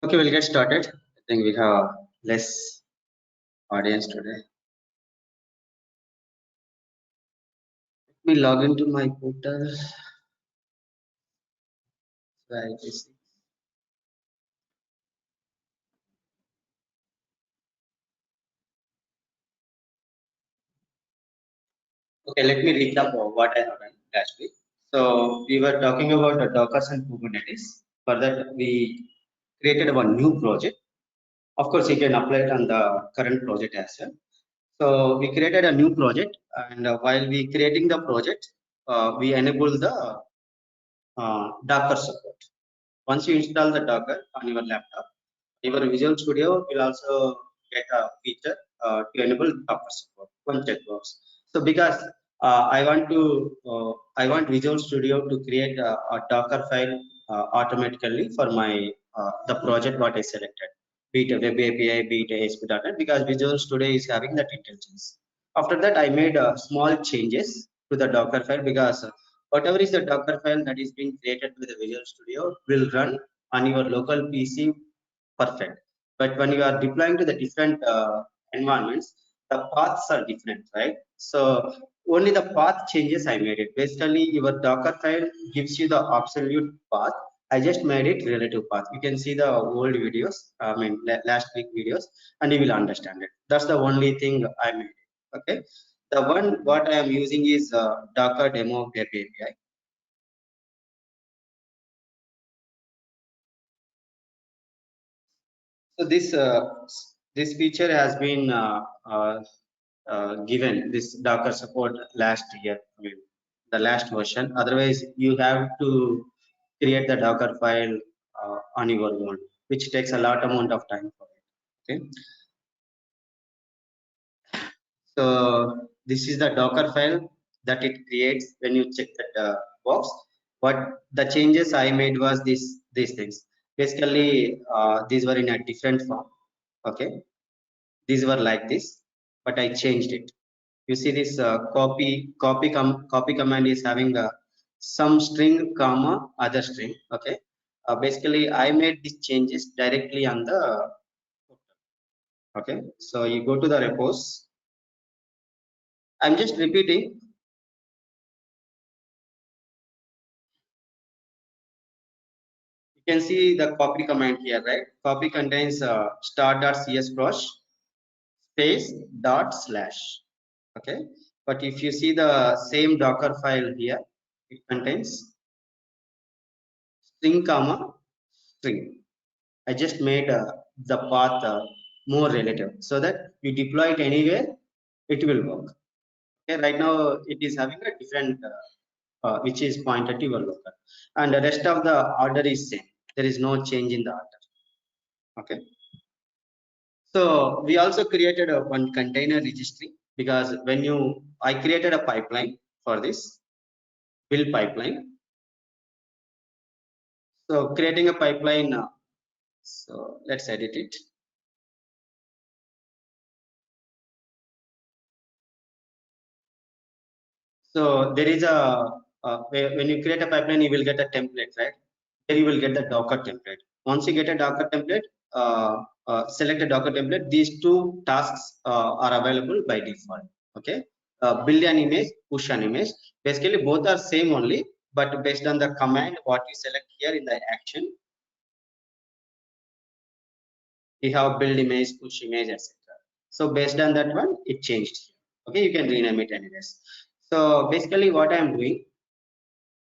Okay, we'll get started. I think we have less audience today. Let me log into my portal. Where it is. Okay, let me recap of what I have done last week. So we were talking about the Dockers and Kubernetes. For that, we created one new project. Of course, you can apply it on the current project as well. So we created a new project, and while we creating the project, we enable the Docker support. Once you install the Docker on your laptop, your Visual Studio will also get a feature to enable Docker support. One checkbox. So because I want Visual Studio to create a Docker file automatically for my the project what I selected, be it a web API, be it a ASP.NET, because Visual Studio is having that intelligence. After that, I made small changes to the Docker file because whatever is the Docker file that is being created with the Visual Studio will run on your local PC perfect. But when you are deploying to the different environments, the paths are different, right? So only the path changes I made it. Basically, your Docker file gives you the absolute path. I just made it relative path. You can see the old videos, I mean last week videos, and you will understand it. That's the only thing I made it. Okay. The one what I am using is Docker demo web API. So this feature has been given this Docker support last year, I mean, the last version. Otherwise, you have to create the Docker file on your own, which takes a lot amount of time for it. Okay, so this is the Docker file that it creates when you check that box. What the changes I made was these things. Basically, these were in a different form. Okay, these were like this, but I changed it. You see this copy command is having some string comma other string. Okay, basically I made these changes directly on the. Okay, so you go to the repos. I'm just repeating. You can see the copy command here, right? Copy contains star.csprosh space dot slash. Okay, but if you see the same Docker file here, it contains string comma string. I just made the path more relative so that you deploy it anywhere, it will work. Okay, right now it is having a different which is pointed to your local, and the rest of the order is same. There is no change in the order. Okay, so we also created a one container registry because when you I created a pipeline for this build pipeline. So creating a pipeline. So let's edit it. So there is a when you create a pipeline, you will get a template, right? There you will get the Docker template. Once you get a Docker template, select a Docker template. These two tasks are available by default. Okay, build an image, push an image. Basically, both are same only, but based on the command what you select here in the action, we have build image, push image, etc. So based on that one, it changed. Okay, you can rename it anyways. So basically, what I am doing.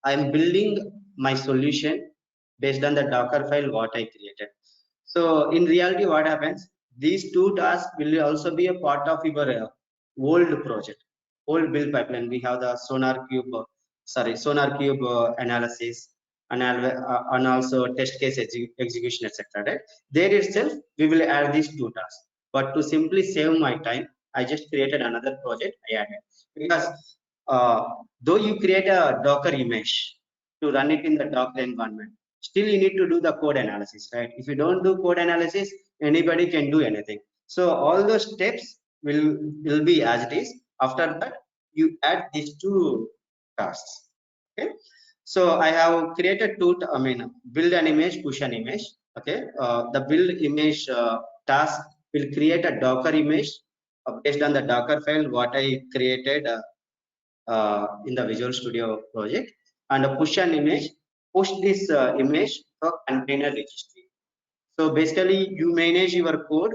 I'm building my solution based on the Docker file what I created. So in reality, what happens? These two tasks will also be a part of your old project, old build pipeline. We have the Sonar Cube analysis, and also test case execution, etc. Right? There itself, we will add these two tasks. But to simply save my time, I just created another project. I added because uh, though you create a Docker image to run it in the Docker environment, still you need to do the code analysis, right? If you don't do code analysis, anybody can do anything. So all those steps will be as it is. After that, you add these two tasks. Okay. So I have created two, build an image, push an image. Okay, the build image task will create a Docker image based on the Docker file what I created in the Visual Studio project, and push an image, push this image to container registry. So basically, you manage your code.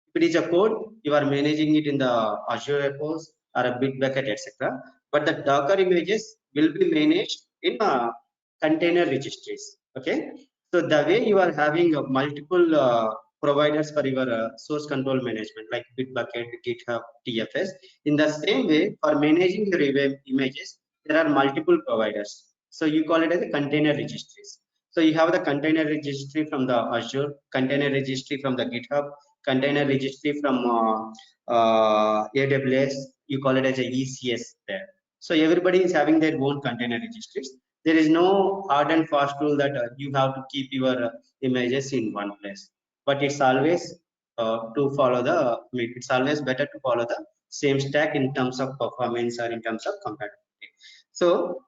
If it is a code, you are managing it in the Azure repos or a Bitbucket, etc. But the Docker images will be managed in container registries. Okay. So the way you are having multiple providers for your source control management, like Bitbucket, GitHub, TFS. In the same way, for managing your images, there are multiple providers. So you call it as a container registries. So you have the container registry from the Azure, container registry from the GitHub, container registry from AWS. You call it as a ECS there. So everybody is having their own container registries. There is no hard and fast rule that you have to keep your images in one place. But it's always to follow the. It's always better to follow the same stack in terms of performance or in terms of compatibility. So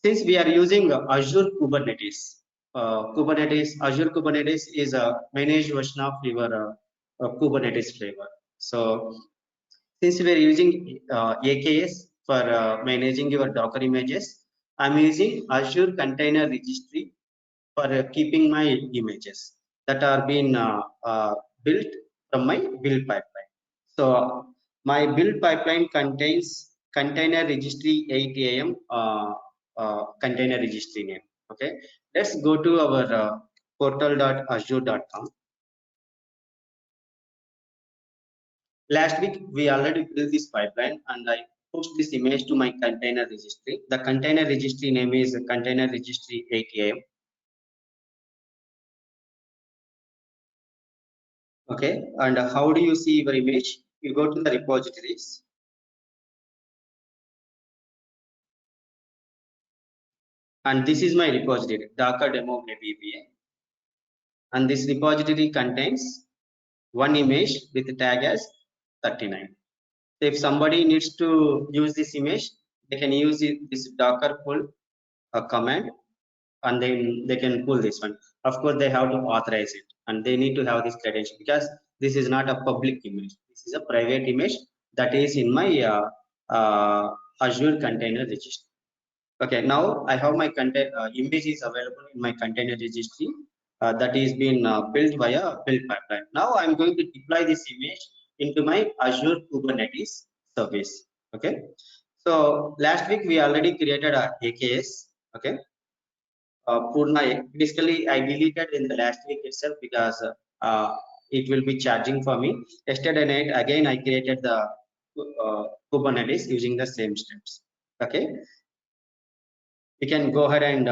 since we are using Azure Kubernetes, Azure Kubernetes is a managed version of your Kubernetes flavor. So since we are using AKS for managing your Docker images, I'm using Azure Container Registry for keeping my images that are being built from my build pipeline. So my build pipeline contains container registry 8am container registry name. Okay, let's go to our portal.azure.com. Last week we already built this pipeline and I pushed this image to my container registry. The container registry name is container registry 8am. Okay, and how do you see your image? You go to the repositories, and this is my repository, Docker demo API. And this repository contains one image with the tag as 39. So if somebody needs to use this image, they can use this Docker pull command, and then they can pull this one. Of course, they have to authorize it, and they need to have this credential because this is not a public image. This is a private image that is in my Azure Container Registry. Okay, now I have my content image is available in my container registry that is being built via build pipeline. Now I'm going to deploy this image into my Azure Kubernetes service. Okay, so last week we already created a AKS. Okay, Purna, basically I deleted in the last week itself because it will be charging for me. Yesterday night again I created the Kubernetes using the same steps. Okay, we can go ahead and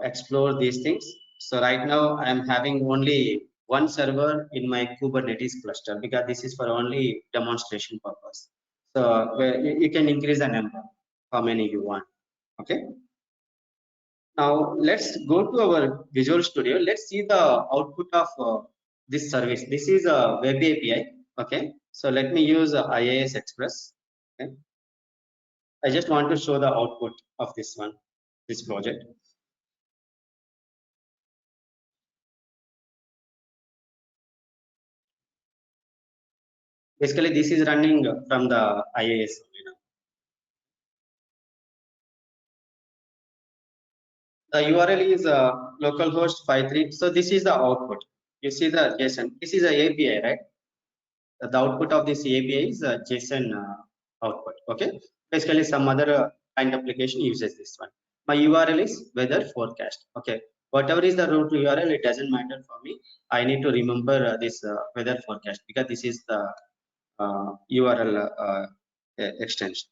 explore these things. So right now I am having only one server in my Kubernetes cluster because this is for only demonstration purpose. So where you can increase the number, how many you want. Okay. Now let's go to our Visual Studio. Let's see the output of this service. This is a web API. Okay. So let me use IIS Express. Okay. I just want to show the output of this one, this project. Basically, this is running from the IIS. The URL is localhost 53. So this is the output. You see the JSON. This is a API, right? The output of this API is a JSON output. Okay. Basically, some other kind application uses this one. My URL is weather forecast. Okay. Whatever is the root URL, it doesn't matter for me. I need to remember this weather forecast because this is the URL extension.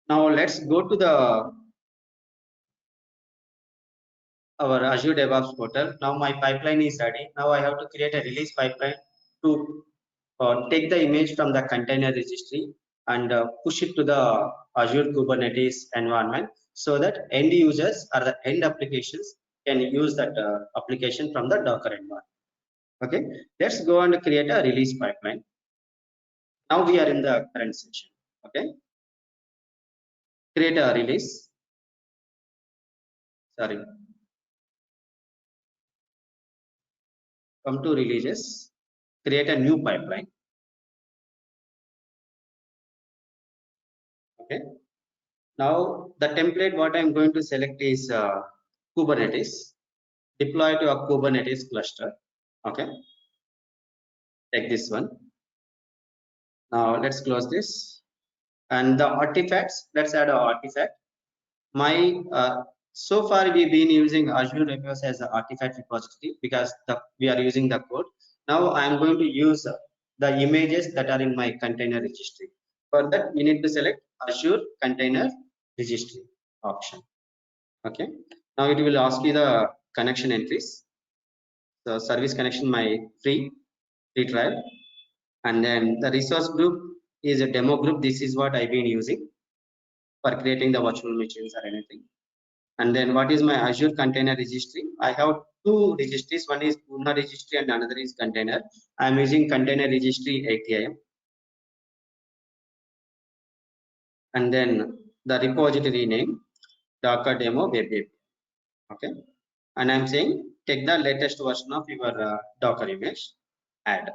Now let's go to the our Azure DevOps portal. Now my pipeline is ready. Now I have to create a release pipeline to take the image from the container registry and push it to the Azure Kubernetes environment so that end users or the end applications can use that application from the Docker environment. Okay, let's go and create a release pipeline. Now we are in the current section. Okay, create a release. sorry, come to releases, create a new pipeline. Okay. Now the template what I'm going to select is Kubernetes. Deploy to a Kubernetes cluster. Okay. Take this one. Now let's close this. And the artifacts, let's add an artifact. My so far we've been using Azure repos as an artifact repository because we are using the code. Now I am going to use the images that are in my container registry. For that, you need to select Azure Container Registry option. Okay. Now it will ask you the connection entries. So service connection, my free trial, and then the resource group is a demo group. This is what I've been using for creating the virtual machines or anything. And then what is my Azure Container Registry? I have two registries. One is Puna registry and another is container. I'm using Container Registry ATIM. And then the repository name, Docker Demo Web API. Okay. And I'm saying take the latest version of your Docker image, add.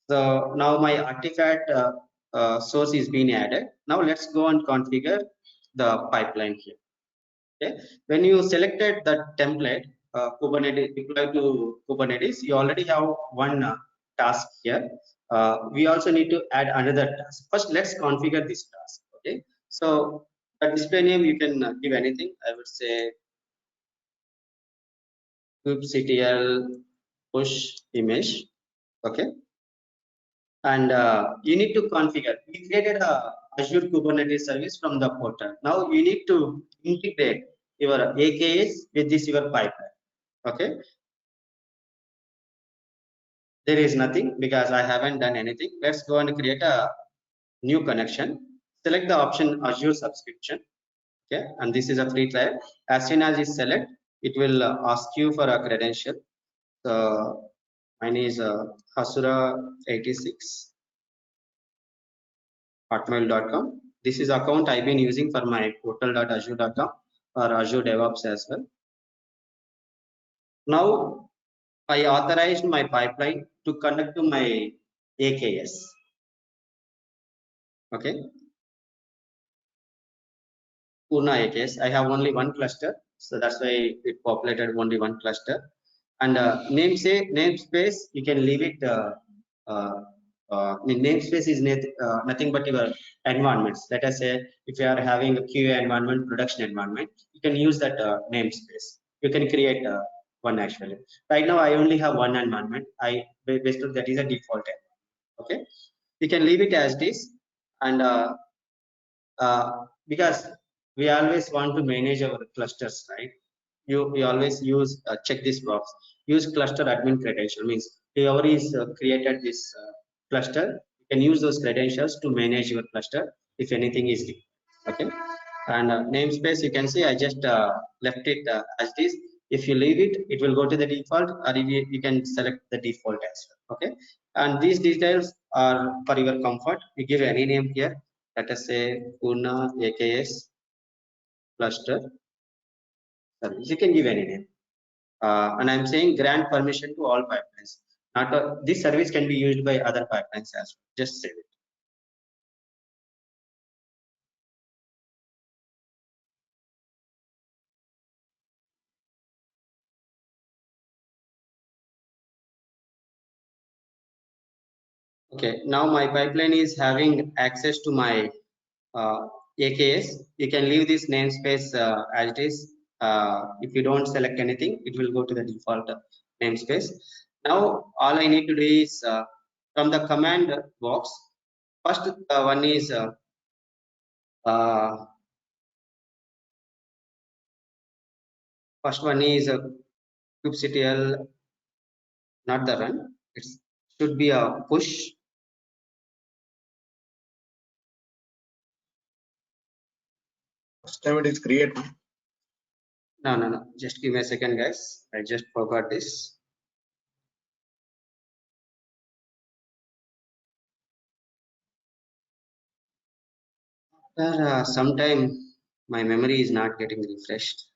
So now my artifact source is being added. Now let's go and configure the pipeline here. Okay, when you selected the template, Kubernetes deploy to Kubernetes, you already have one task here. We also need to add another task. First, let's configure this task. Okay, so the display name you can give anything. I would say kubectl push image. Okay, and you need to configure. We created a Azure Kubernetes service from the portal. Now you need to integrate your AKS with this your pipeline. Okay, there is nothing because I haven't done anything. Let's go and create a new connection. Select the option Azure subscription. Okay, and this is a free trial. As soon as you select, it will ask you for a credential. So mine is hasura86 hotmail.com. This is account I've been using for my portal.azure.com or Azure DevOps as well. Now I authorized my pipeline to connect to my AKS. Okay, Purna AKS. I have only one cluster, so that's why it populated only one cluster. And namespace, you can leave it. Namespace is nothing but your environments. Let us say if you are having a QA environment, production environment, you can use that namespace. You can create one actually. Right now, I only have one environment. Based on that is a default. Okay, you can leave it as this, and because we always want to manage our clusters, right? We always use check this box. Use cluster admin credential means whoever is created this cluster, you can use those credentials to manage your cluster if anything is required. Okay, and namespace you can see I just left it as this. If you leave it, it will go to the default, or you can select the default as well. Okay, and these details are for your comfort. You give any name here. Let us say Puna AKS cluster service. You can give any name. And I'm saying grant permission to all pipelines. Not this service can be used by other pipelines as well. Just save it. Okay, now my pipeline is having access to my AKS. You can leave this namespace as it is. If you don't select anything, it will go to the default namespace. Now all I need to do is from the command box. First one is uh, first one is kubectl, not the run. It should be a push. First time it is create. No. Just give me a second, guys. I just forgot this. Sometime my memory is not getting refreshed.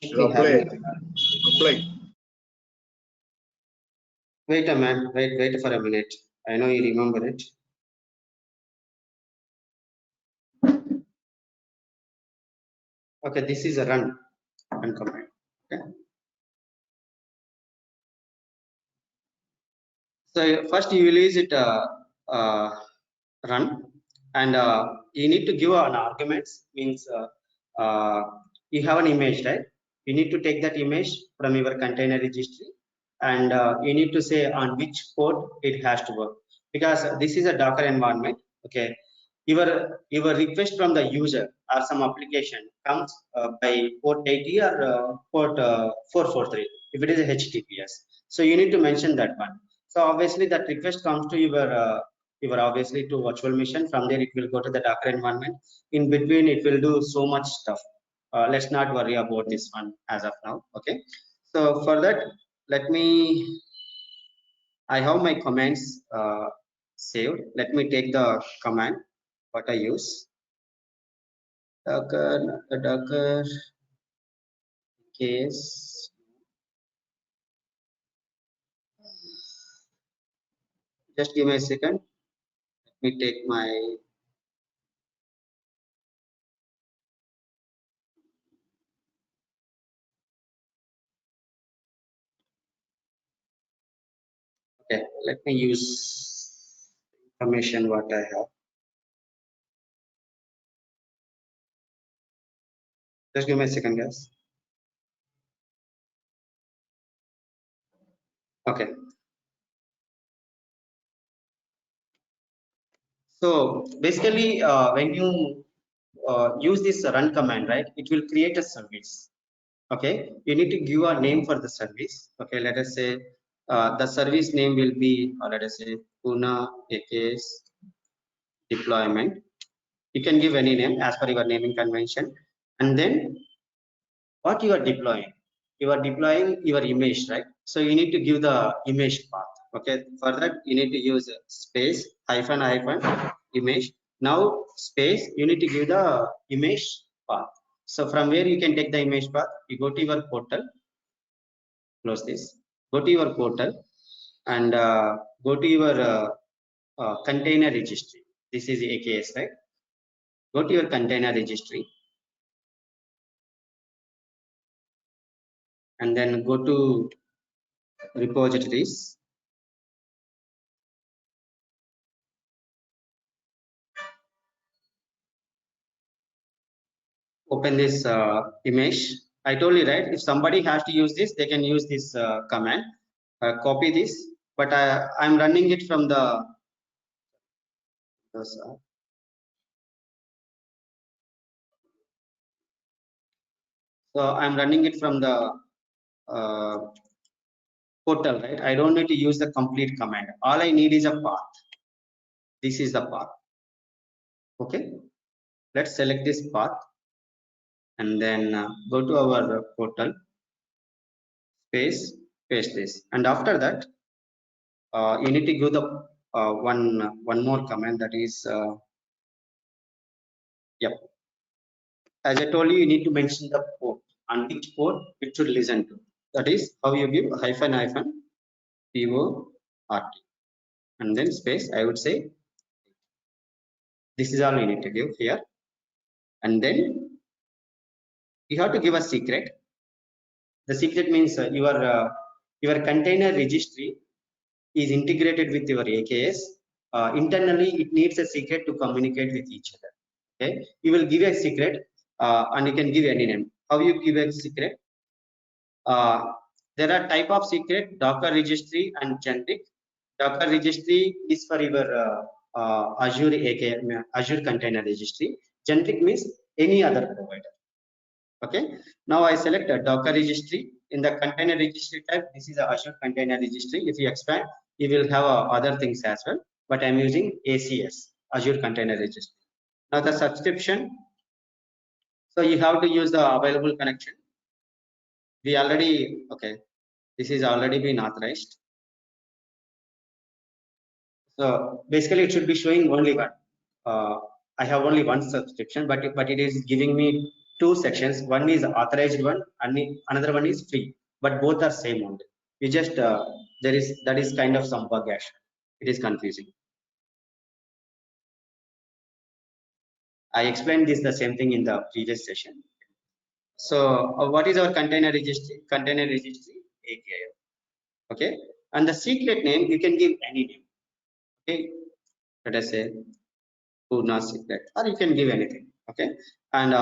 Apply. Wait a minute. Wait for a minute. I know you remember it. Okay, this is a run command. Okay. So first you will use it uh, run, and you need to give an arguments. Means you have an image, right? You need to take that image from your container registry, and you need to say on which port it has to work, because this is a Docker environment. Okay, your request from the user or some application comes by port 80 or port 443 if it is a HTTPS. So you need to mention that one. So obviously that request comes to your obviously to virtual machine. From there it will go to the Docker environment. In between it will do so much stuff. Let's not worry about this one as of now. Okay, so for that, let me, I have my commands saved. Let me take the command what I use. Docker case. Just give me a second. Let me take my okay. Let me use information what I have. Just give me a second, guys. Okay. So basically, when you use this run command, right, it will create a service. Okay, you need to give a name for the service. Okay, let us say the service name will be, let us say, Pune AKS deployment. You can give any name as per your naming convention, and then what you are deploying, you are deploying your image, right? So you need to give the image path. Okay, for that you need to use space hyphen hyphen image. Now space, you need to give the image path. So from where you can take the image path, you go to your portal, close this, go to your portal, and go to your container registry. This is AKS, right? Go to your container registry, and then go to repositories. Open this image. I told you, right? If somebody has to use this, they can use this command. Copy this, but I'm running it from the. So I'm running it from the uh, portal, right? I don't need to use the complete command. All I need is a path. This is the path. Okay. Let's select this path and then go to our portal. Space, paste this, and after that, you need to give the one more command, that is yep. As I told you, you need to mention the port, on which port it should listen to. That is how you give hyphen hyphen port, and then space. I would say this is all you need to give here, and then you have to give a secret. The secret means your container registry is integrated with your AKS. Internally, it needs a secret to communicate with each other. Okay, you will give a secret, and you can give any name. How you give a secret? There are type of secret: Docker registry and generic. Docker registry is for your Azure AKS, Azure Container Registry. Generic means any other provider. Okay, now I select a Docker registry. In the container registry type, this is a Azure Container Registry. If you expand, you will have other things as well, but I'm using ACS, Azure Container Registry. Now the subscription, so you have to use the available connection. We already, okay, this is already been authorized. So basically it should be showing only one. I have only one subscription, but it is giving me two sections. One is authorized one and another one is free, but both are same only. You just there is that is kind of some bug action. It is confusing. I explained this the same thing in the previous session. So what is our container registry? Container registry API. Okay, and the secret name you can give any name. Okay, let us say Purna secret, or you can give anything. Okay, and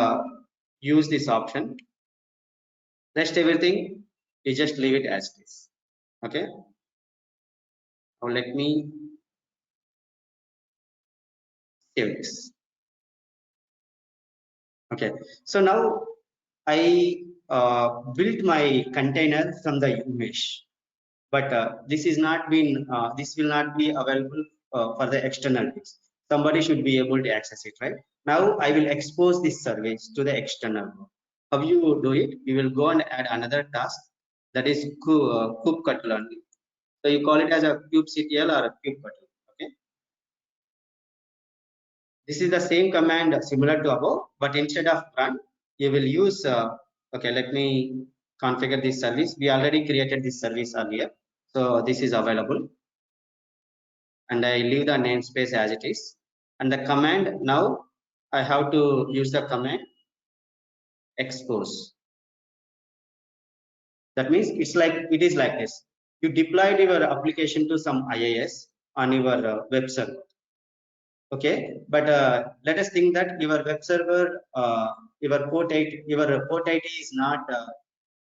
use this option. Rest everything you just leave it as it is. Okay, now let me save this. Okay, so now I built my container from the image, but this is not been this will not be available for the external use. Somebody should be able to access it, right? Now I will expose this service to the external world. How you do it? You will go and add another task, that is kubectl only. So you call it as a kubectl or a kubectl. Okay, this is the same command similar to above, but instead of run, you will use. Okay, let me configure this service. We already created this service earlier, so this is available, and I leave the namespace as it is. And the command now, I have to use the command expose. That means it's like it is like this. You deployed your application to some IIS on your web server. Okay, but let us think that your web server, your port ID is not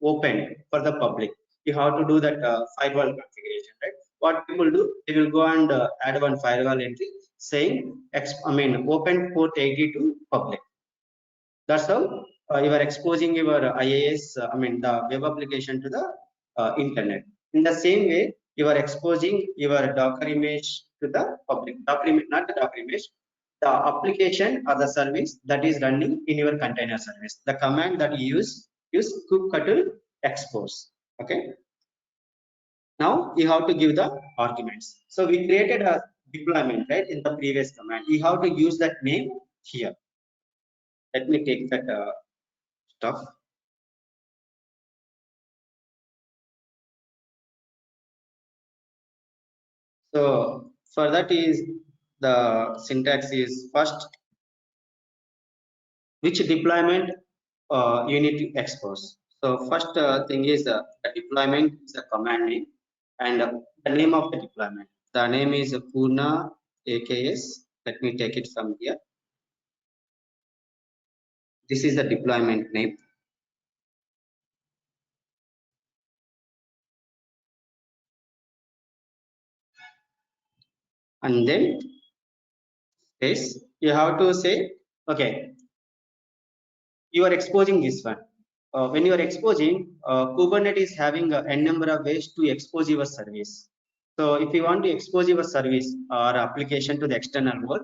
open for the public. You have to do that firewall configuration, right? What people do, they will go and add one firewall entry saying, open port 80 to public. That's how you are exposing your IAS, the web application to the internet. In the same way, you are exposing your Docker image to the public. Docker image, not the Docker image, the application or the service that is running in your container service. The command that you use kubectl expose. Okay. Now you have to give the arguments. So we created a deployment, right, in the previous command. You have to use that name here. Let me take that stuff. So for that is the syntax is first which deployment you need to expose. So first thing is the deployment is a command name, and the name of the deployment. The name is Purna AKS. Let me take it from here. This is the deployment name. And then space, you have to say, okay, you are exposing this one. When you are exposing, Kubernetes is having a n number of ways to expose your service. So if you want to expose your service or application to the external world,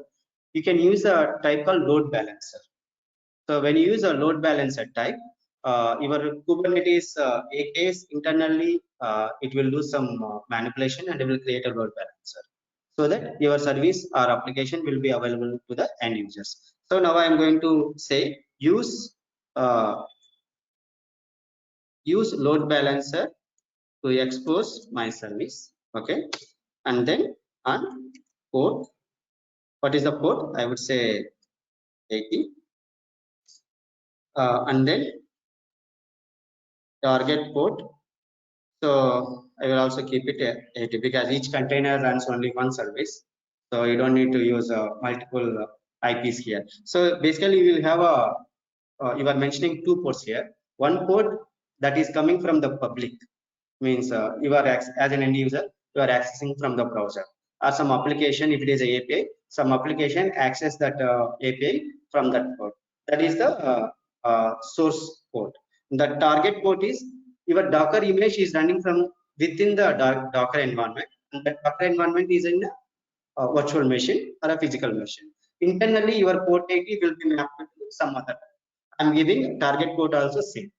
you can use a type called load balancer. So when you use a load balancer type, your Kubernetes AKS internally, it will do some manipulation and it will create a load balancer so that your service or application will be available to the end users. So now I am going to say uh, use load balancer to expose my service. Okay, and then on port, what is the port? I would say 80, and then target port. So I will also keep it 80 because each container runs only one service. So you don't need to use multiple IPs here. So basically you will have you are mentioning two ports here. One port that is coming from the public, means you are as an end user, you are accessing from the browser or some application. If it is a API, some application access that API from that port. That is the source port. The target port is your Docker image is running from within the Docker environment, and the Docker environment is in a virtual machine or a physical machine. Internally, your port 80 will be mapped to some other. I'm giving target port also same.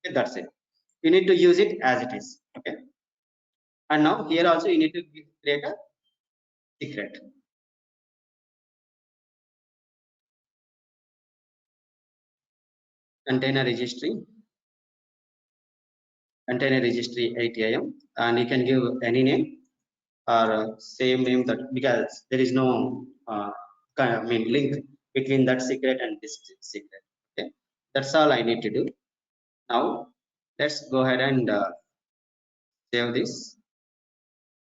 Okay, that's it. You need to use it as it is. Okay, and now here also you need to create a secret. container registry, 8 am, and you can give any name or same name that, because there is no link between that secret and this secret. Okay, that's all I need to do. Now let's go ahead and save this,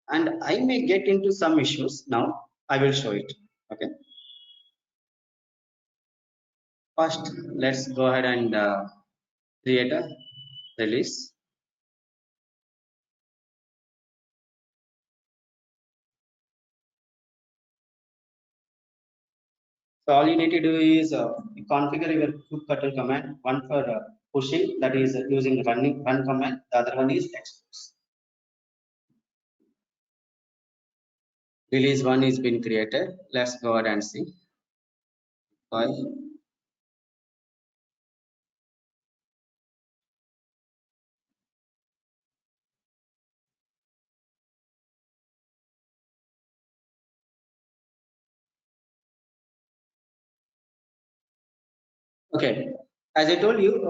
and I may get into some issues. Now I will show it. Okay, first let's go ahead and create a release. So all you need to do is configure your kubectl command, one for pushing, that is using run command, the other one is expose. Release one is been created. Let's go ahead and see why. Okay, as I told you,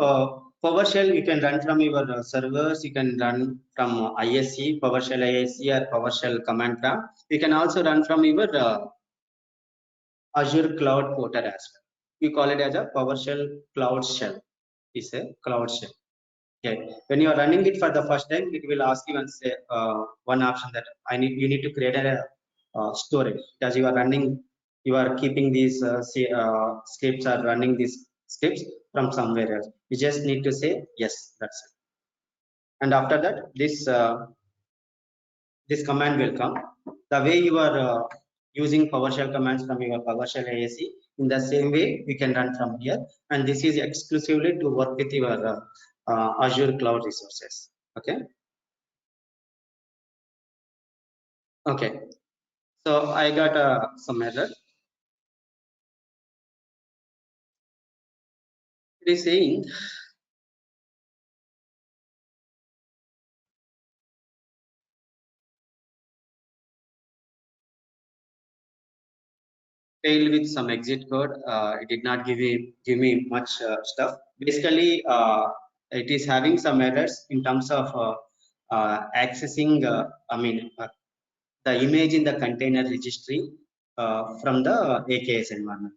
PowerShell you can run from your servers, you can run from ISC, PowerShell ISC, or PowerShell command prompt. You can also run from your Azure Cloud Portal as well. We call it as a PowerShell Cloud Shell. It's a cloud shell. Okay. When you are running it for the first time, it will ask you and say one option that you need to create a storage, because you are running, you are keeping these scripts or running these scripts from somewhere else. You just need to say yes. That's it. And after that, this command will come. The way you are using PowerShell commands from your PowerShell ASC, in the same way we can run from here. And this is exclusively to work with your Azure cloud resources. Okay. Okay. So I got some error. It is saying failed with some exit code. It did not give me much stuff. Basically, it is having some errors in terms of accessing. The image in the container registry from the AKS environment,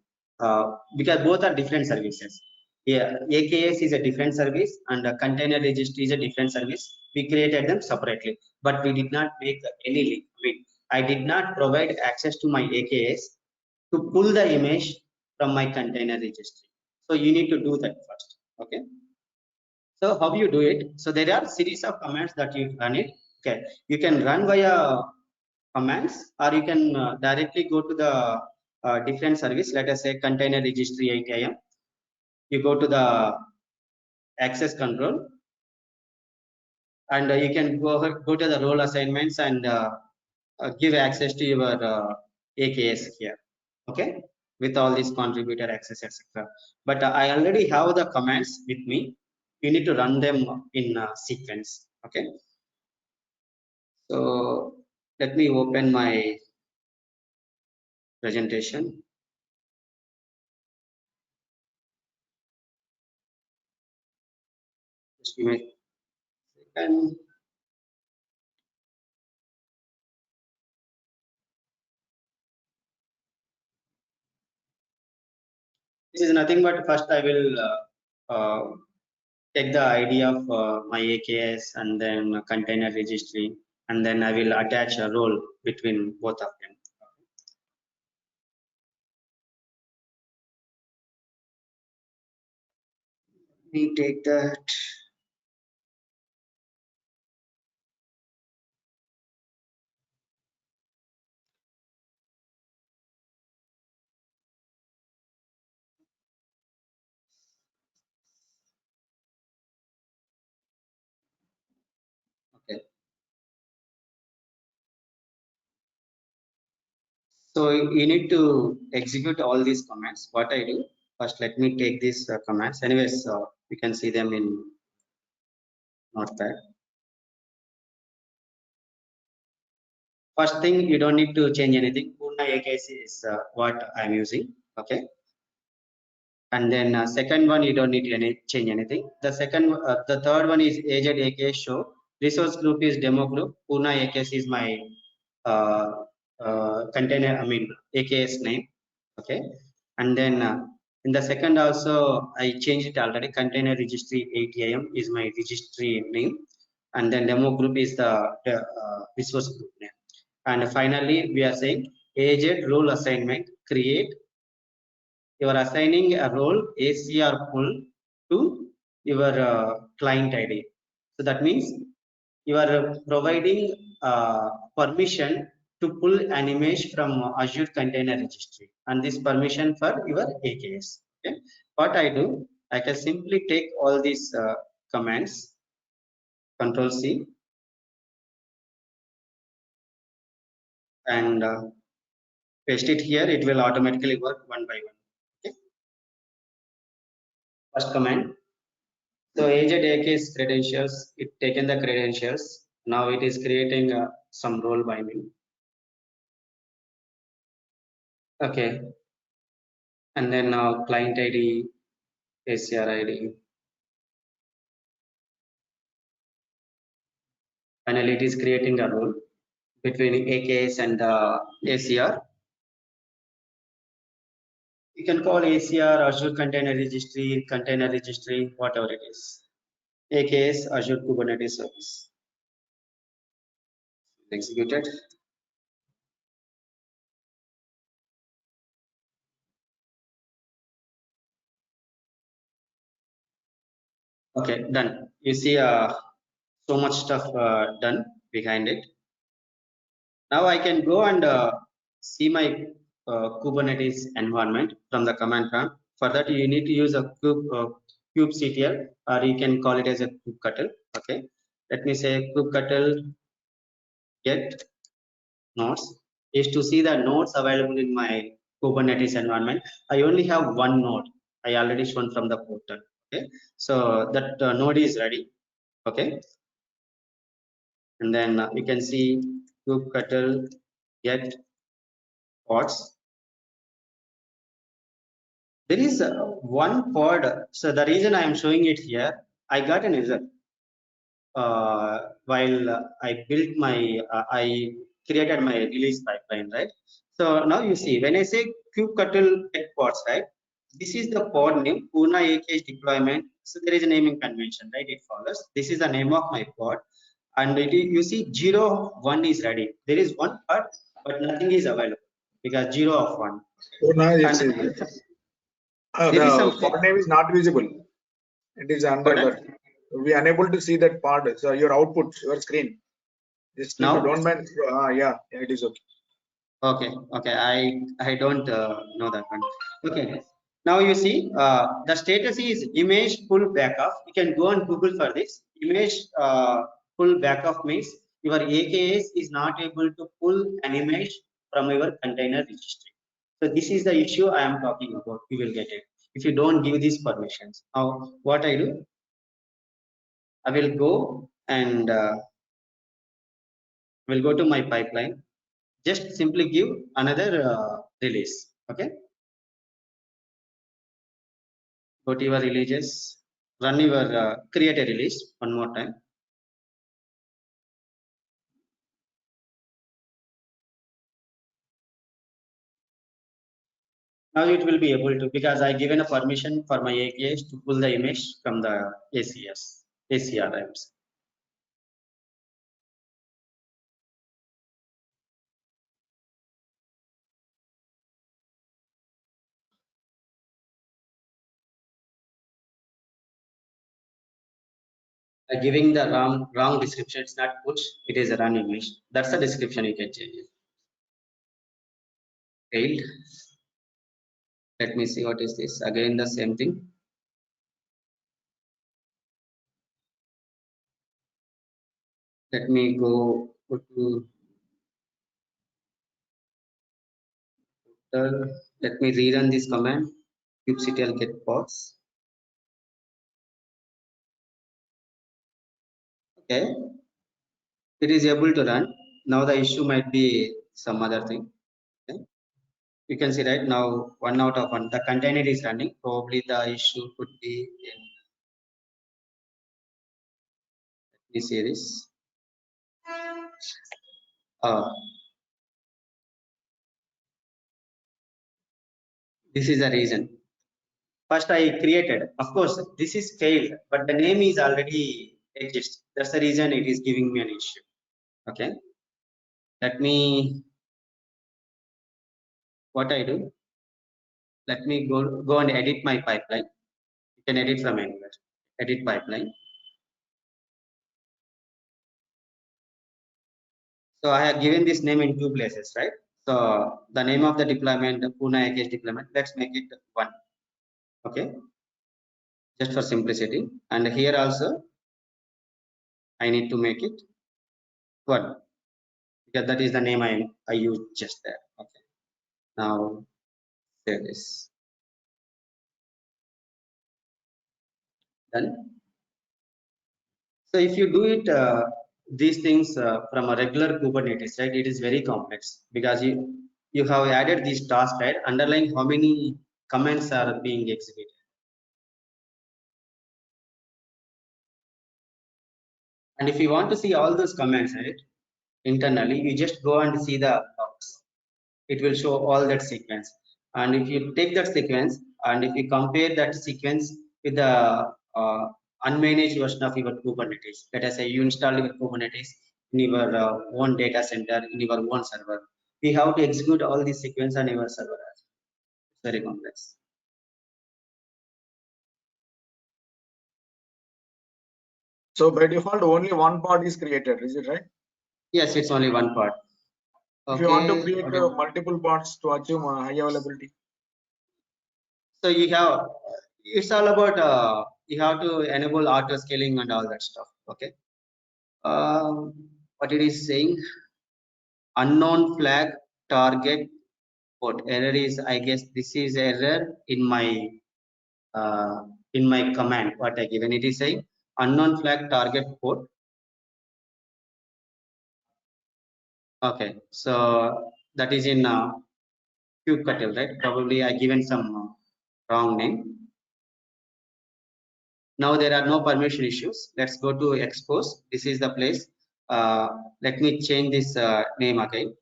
because both are different services. Yeah, AKS is a different service and the container registry is a different service. We created them separately, but we did not make any link. I did not provide access to my AKS to pull the image from my container registry. So you need to do that first. Okay. So how you do it? So there are series of commands that you run it. Okay. You can run via commands, or you can directly go to the different service. Let us say container registry 8 am. You go to the access control, and you can go to the role assignments and give access to your AKS here. Okay, with all these contributor access, etc. But I already have the commands with me. You need to run them in sequence. Okay, so let me open my presentation. Just give me a second. This is nothing but first I will take the ID of my AKS and then container registry, and then I will attach a role between both of them. Let me take that. Okay. So you need to execute all these commands. What I do first, let me take these commands. Anyways, you can see them in Notepad. First thing, you don't need to change anything. Purna AKS is what I'm using. Okay. And then second one, you don't need to change anything. The third one is aged AKS show. Resource group is demo group. Puna AKS is my uh, container, I mean AKS name. Okay. And then in the second also, I changed it already. Container registry 8am is my registry name. And then demo group is the resource group name. And finally, we are saying aged role assignment, create. You are assigning a role ACR pull to your client ID. So that means you are providing permission to pull an image from Azure Container Registry, and this permission for your AKS. Okay. What I do, I can simply take all these commands, Control C, and paste it here. It will automatically work one by one. Okay. First command. So aged AKS credentials, it taken the credentials. Now it is creating some role by me. Okay. And then now client ID, ACR ID. Finally, it is creating a role between AKS and ACR. You can call ACR Azure Container Registry, whatever it is. AKS Azure Kubernetes Service. Executed. Okay, done. You see so much stuff done behind it. Now I can go and see my Kubernetes environment from the command prompt. For that, you need to use a kubectl, or you can call it as a kubectl. Okay, let me say kubectl get nodes is to see the nodes available in my Kubernetes environment. I only have one node. I already shown from the portal. Okay, so that node is ready. Okay, and then you can see kubectl get pods. There is one pod. So the reason I am showing it here, I got an error while I built my, I created my release pipeline, right? So now you see, when I say kubectl get pods, right? This is the pod name, Puna AKS deployment. So there is a naming convention, right? It follows. This is the name of my pod. And you see 0, 1 is ready. There is one pod, but nothing is available because 0 of 1. So now it's And there is some the pod name is not visible. It is under pardon? that. We are unable to see that part. So your output, your screen. Just if Now? you don't mind, yeah, it is okay. Okay, okay, I don't know that one. Okay, now you see the status is image pull backup. You can go on Google for this. Image pull backup means your AKS is not able to pull an image from your container registry. So this is the issue I am talking about. You will get it if you don't give these permissions. Now what I do, I will go and will go to my pipeline. Just simply give another release. Okay. Go to your releases, run your create a release one more time. Now it will be able to, because I given a permission for my AKS to pull the image from the ACR. Giving the wrong description, it's not push, it is a run image. That's the description, you can change it. Failed. Let me see what is this. Again, the same thing. Let me go to let me rerun this command kubectl get pods. Okay, it is able to run. Now the issue might be some other thing. Okay. You can see right now 1 out of 1. The container is running. Probably the issue could be in this series. This is the reason. First I created. Of course, this is failed, but the name is already exists. That's the reason it is giving me an issue. Okay. Let me, what I do, let me go and edit my pipeline. You can edit from anywhere. Edit pipeline. So I have given this name in 2 places, right? So the name of the deployment, Pune AKS deployment, let's make it 1. Okay, just for simplicity. And here also, I need to make it 1 because that is the name I used just there. Okay, now save this. Done. So if you do it, these things from a regular Kubernetes, right? It is very complex because you have added these tasks, right? Underlying how many commands are being executed. And if you want to see all those commands, right, internally, you just go and see the logs. It will show all that sequence. And if you take that sequence and if you compare that sequence with the unmanaged version of your Kubernetes, let us say you install your Kubernetes in your own data center, in your own server. We have to execute all these sequence on your server. It's very complex. So by default, only one part is created, is it right? Yes, it's only one part. If you want to Okay. create multiple parts to achieve high availability. So you have, it's all about you have to enable auto scaling and all that stuff. Okay. What it is saying, unknown flag target port error is, I guess this is error in my command what I given. It is saying unknown flag target port. Okay, so that is in kubectl, right? Probably I given some wrong name. Now there are no permission issues. Let's go to expose. This is the place. Let me change this name again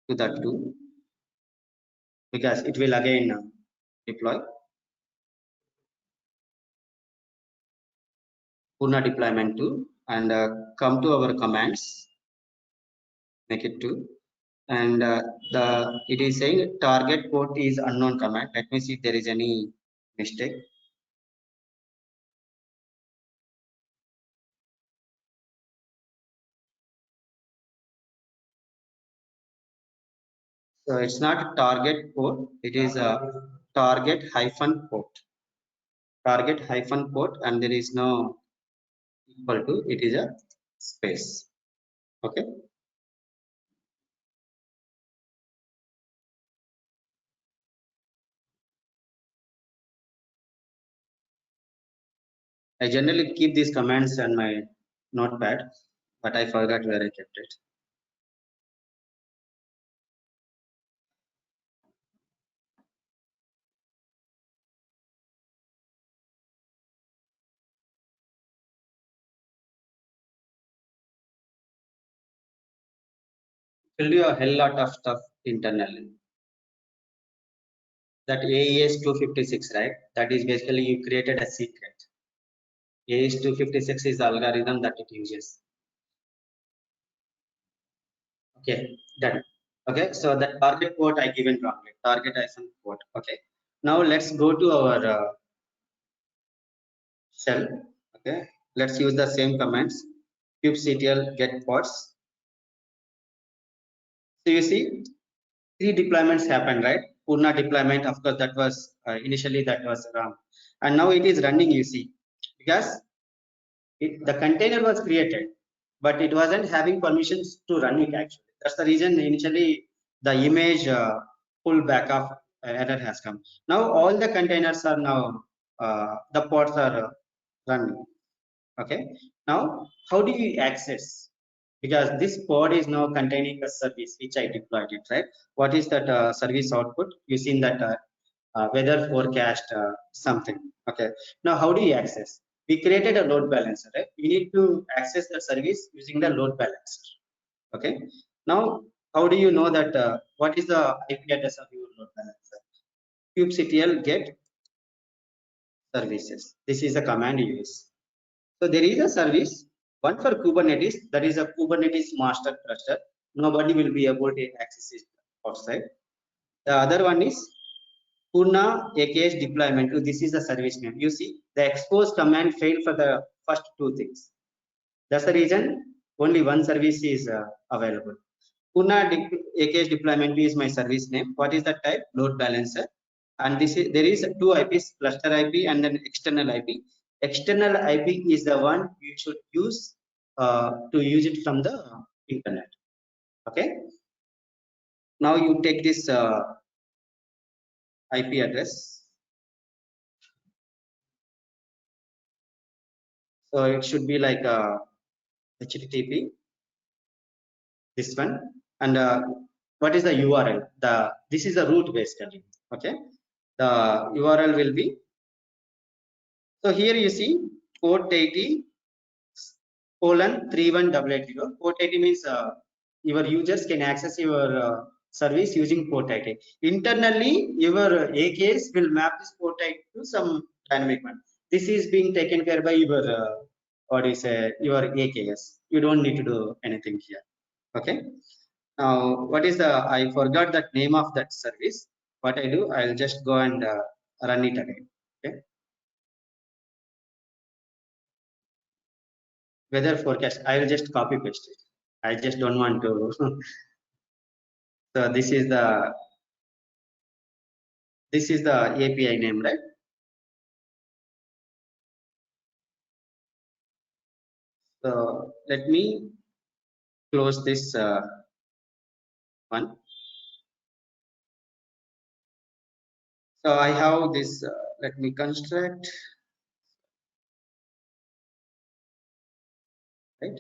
to that too, because it will again deploy. Pune deployment to, and come to our commands, make it 2, and it is saying target port is unknown command. Let me see if there is any mistake. So it's not target port, it is a target hyphen port. Target hyphen port, and there is no equal to, it is a space. Okay. I generally keep these commands on my notepad, but I forgot where I kept it. Will do a hell lot of stuff internally. That AES 256, right? That is basically you created a secret. AES 256 is the algorithm that it uses. Okay, done. Okay, so the target port I given wrongly. Target hyphen port. Okay. Now let's go to our shell. Okay. Let's use the same commands. kubectl get pods. So you see, 3 deployments happened, right? Purna deployment, of course, that was initially that was wrong, and now it is running. You see, because the container was created, but it wasn't having permissions to run it actually. That's the reason initially the image pullback of error has come. Now all the containers are now, the pods are running. Okay. Now, how do you access? because this pod is now containing a service which I deployed it, right? What is that service output? You seen that weather forecast something. Okay. Now, how do you access? We created a load balancer, right? We need to access the service using the load balancer. Okay. Now, how do you know that? What is the IP address of your load balancer? kubectl get services. This is a command you use. So there is a service, one for Kubernetes, that is a Kubernetes master cluster. Nobody will be able to access it outside. The other one is Puna AKS deployment. This is the service name. You see, the expose command failed for the first two things. That's the reason only one service is available. Puna AKS deployment is my service name. What is the type? Load balancer. And this is, there is two IPs, cluster IP and then external IP. External IP is the one you should use to use it from the internet. Okay. Now you take this IP address. So it should be like HTTP, this one. And what is the URL? This is the root basically. Okay. The URL will be, so here you see port 80 :31880. Port 80 means your users can access your service using port 80. Internally, your AKS will map this port 80 to some dynamic one. This is being taken care by your your AKS. You don't need to do anything here. Okay. Now, what is the? I forgot that name of that service. What I do, I'll just go and run it again. Okay. Weather forecast. I will just copy paste it. I just don't want to. So this is the API name, right? So let me close this one. So I have this. Let me construct, right?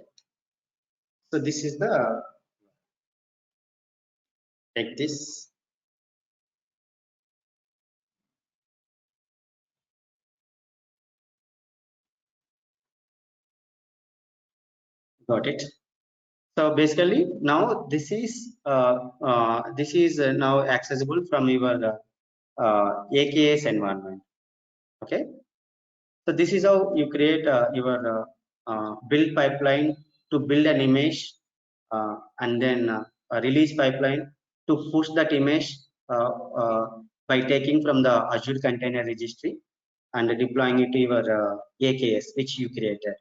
So this is the, take this. Got it. So basically now this is now accessible from your AKS environment. Okay. So this is how you create your build pipeline to build an image, and then a release pipeline to push that image uh, uh, by taking from the Azure Container Registry and deploying it to your AKS, which you created.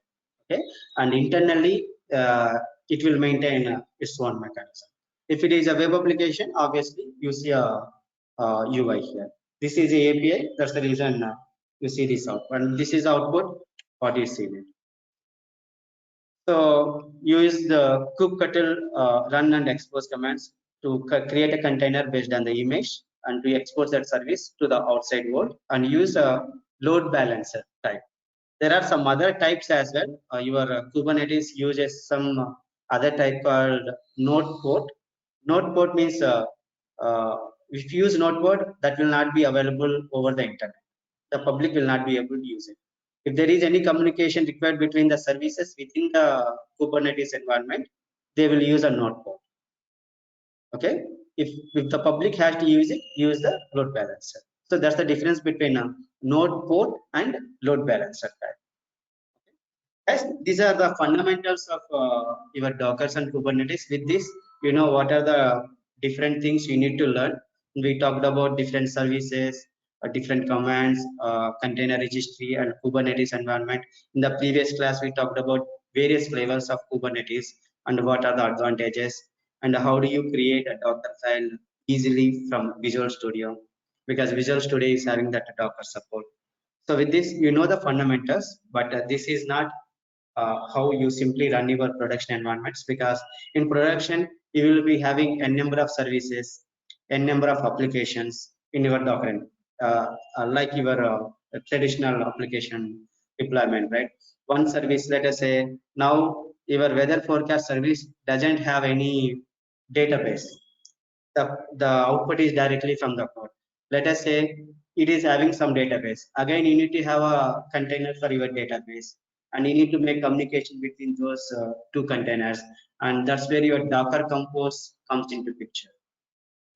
Okay, and internally it will maintain its own mechanism. If it is a web application, obviously you see a UI here. This is a API. That's the reason you see this out, and this is output. What you see it. So use the kubectl run and expose commands to create a container based on the image and to expose that service to the outside world, and use a load balancer type. There are some other types as well. Your Kubernetes uses some other type called node port. Node port means if you use node port, that will not be available over the internet. The public will not be able to use it. If there is any communication required between the services within the Kubernetes environment, they will use a node port. Okay. If the public has to use it, use the load balancer. So that's the difference between a node port and load balancer type. Yes, these are the fundamentals of your Dockers and Kubernetes. With this, you know what are the different things you need to learn. We talked about different services, different commands, container registry, and Kubernetes environment. In the previous class, we talked about various flavors of Kubernetes and what are the advantages, and how do you create a Docker file easily from Visual Studio, because Visual Studio is having that Docker support. So with this, you know the fundamentals, but this is not how you simply run your production environments, because in production you will be having a number of services, a number of applications in your Docker, like your traditional application deployment, right? One service, let us say now your weather forecast service doesn't have any database. The output is directly from the code. Let us say it is having some database. Again, you need to have a container for your database, and you need to make communication between those two containers, and that's where your Docker Compose comes into picture.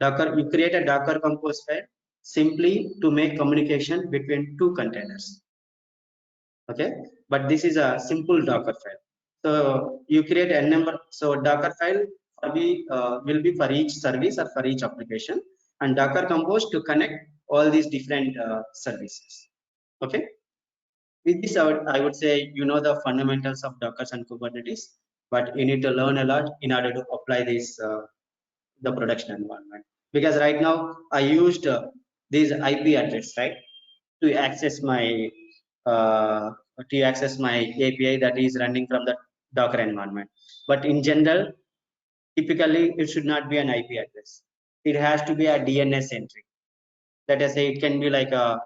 You create a Docker Compose file simply to make communication between two containers. Okay, but this is a simple Docker file. So you create a number. So Docker file will be for each service or for each application, and Docker Compose to connect all these different services. Okay, with this I would say you know the fundamentals of Dockers and Kubernetes, but you need to learn a lot in order to apply this the production environment. Because right now I used this IP address, right, to access my uh, API that is running from the Docker environment. But in general, typically it should not be an IP address. It has to be a DNS entry. Let us say it can be like uh,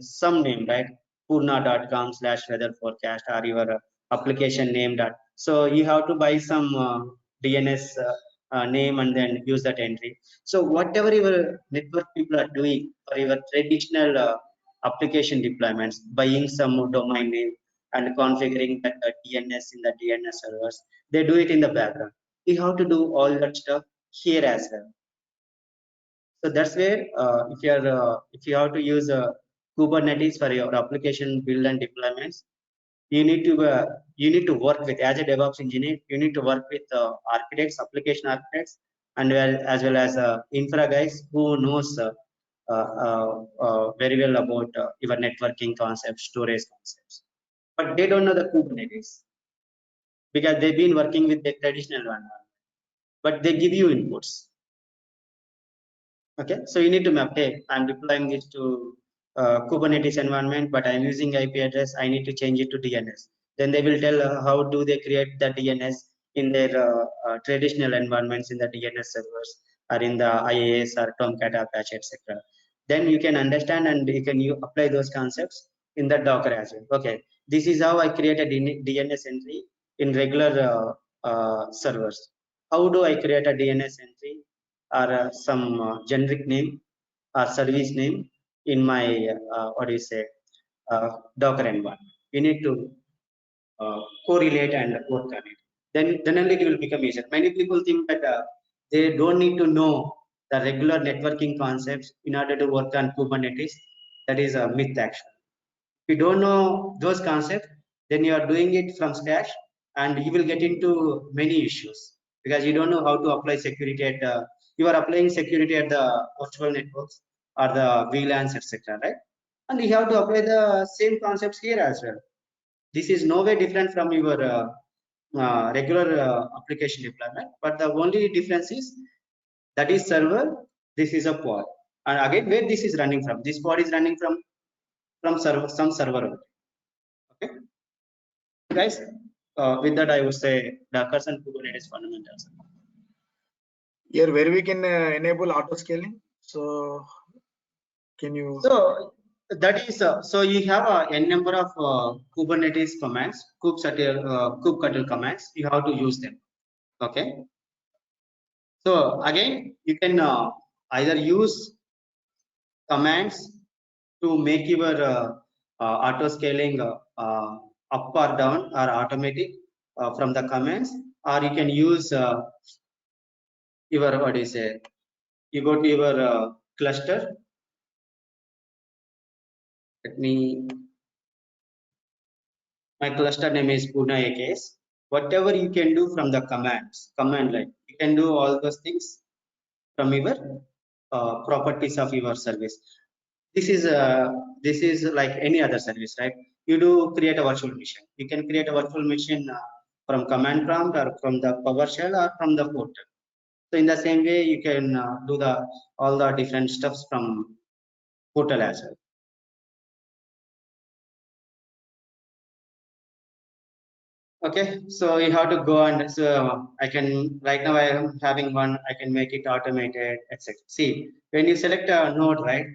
some name, right? Purna.com/weather forecast, or your application name. So you have to buy some DNS name and then use that entry. So whatever your network people are doing for your traditional application deployments, buying some domain name and configuring that DNS in the DNS servers, they do it in the background. You have to do all that stuff here as well. So that's where if you have to use Kubernetes for your application build and deployments, you need to work with, as a DevOps engineer, you need to work with architects, application architects, and as well as infra guys who knows very well about your networking concepts, storage concepts, but they don't know the Kubernetes because they've been working with the traditional one, but they give you inputs. Okay, so you need to map, hey, I'm deploying this to Kubernetes environment, but I'm using IP address, I need to change it to DNS. Then they will tell how do they create the DNS in their traditional environments, in the DNS servers or in the IaaS or Tomcat, Apache, etc. Then you can understand and you apply those concepts in the Docker as well. Okay, this is how I create a DNS entry in regular servers. How do I create a DNS entry or some generic name or service name in my what do you say Docker environment? You need to correlate and work on it. Then only it will become easier. Many people think that they don't need to know the regular networking concepts in order to work on Kubernetes. That is a myth actually. If you don't know those concepts, then you are doing it from scratch and you will get into many issues because you don't know how to apply security at you are applying security at the virtual networks or the VLANs, etc., right? And you have to apply the same concepts here as well. This is no way different from your regular application deployment, but the only difference is that is server, this is a pod, and again where this is running from, this pod is running from server, some server. Okay, guys, with that I would say Docker and Kubernetes fundamentals. Here where we can enable auto scaling. So can you? So that is so you have a n number of Kubernetes commands, kubectl commands. You have to use them. Okay. So again, you can either use commands to make your auto scaling up or down or automatic from the commands, or you can use your what do you say? You go to your cluster. Let me. My cluster name is Pune AKS. Whatever you can do from the command line, you can do all those things from your properties of your service. This is like any other service, right? You do create a virtual machine. You can create a virtual machine from command prompt or from the PowerShell or from the portal. So in the same way, you can do the all the different stuffs from portal as well. Okay, so you have to go and so I can right now I am having one, I can make it automated, etc. See, when you select a node, right,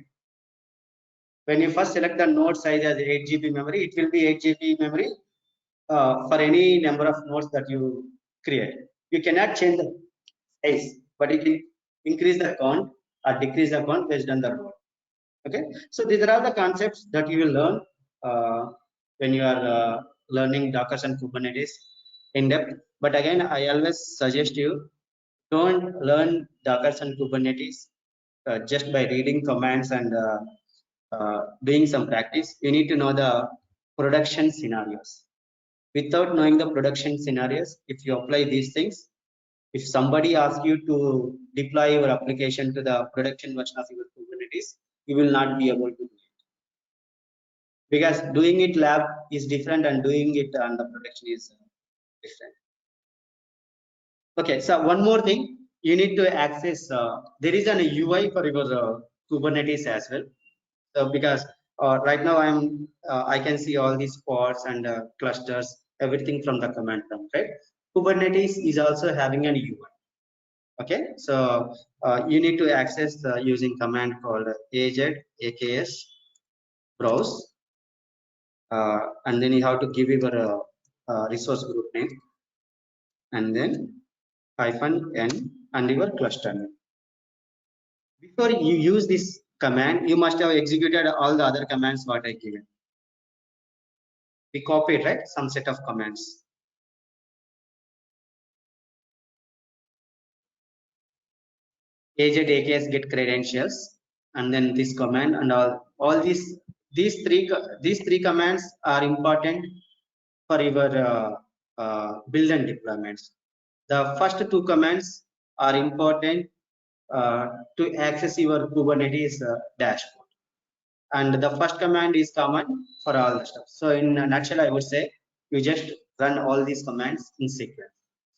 when you first select the node size as 8 GB memory, it will be 8 GB memory for any number of nodes that you create. You cannot change the size, but you can increase the count or decrease the count based on the node. Okay, so these are all the concepts that you will learn when you are learning Docker and Kubernetes in depth. But again, I always suggest you don't learn Docker and Kubernetes just by reading commands and doing some practice. You need to know the production scenarios. Without knowing the production scenarios, if you apply these things, if somebody asks you to deploy your application to the production version of your Kubernetes, you will not be able to do it, because doing it lab is different and doing it on the production is different. Okay, so one more thing, you need to access, there is an UI for your Kubernetes as well. So because right now I can see all these pods and clusters, everything from the command prompt, right? Kubernetes is also having an UI. Okay, so you need to access using command called AKS browse, and then you have to give your resource group name, and then -n and your cluster name. Before you use this command, you must have executed all the other commands what I given. We copied, right, some set of commands. AKS get credentials, and then this command and all these three commands are important for your build and deployments. The first two commands are important to access your Kubernetes dashboard, and the first command is common for all the stuff. So in a nutshell, I would say you just run all these commands in sequence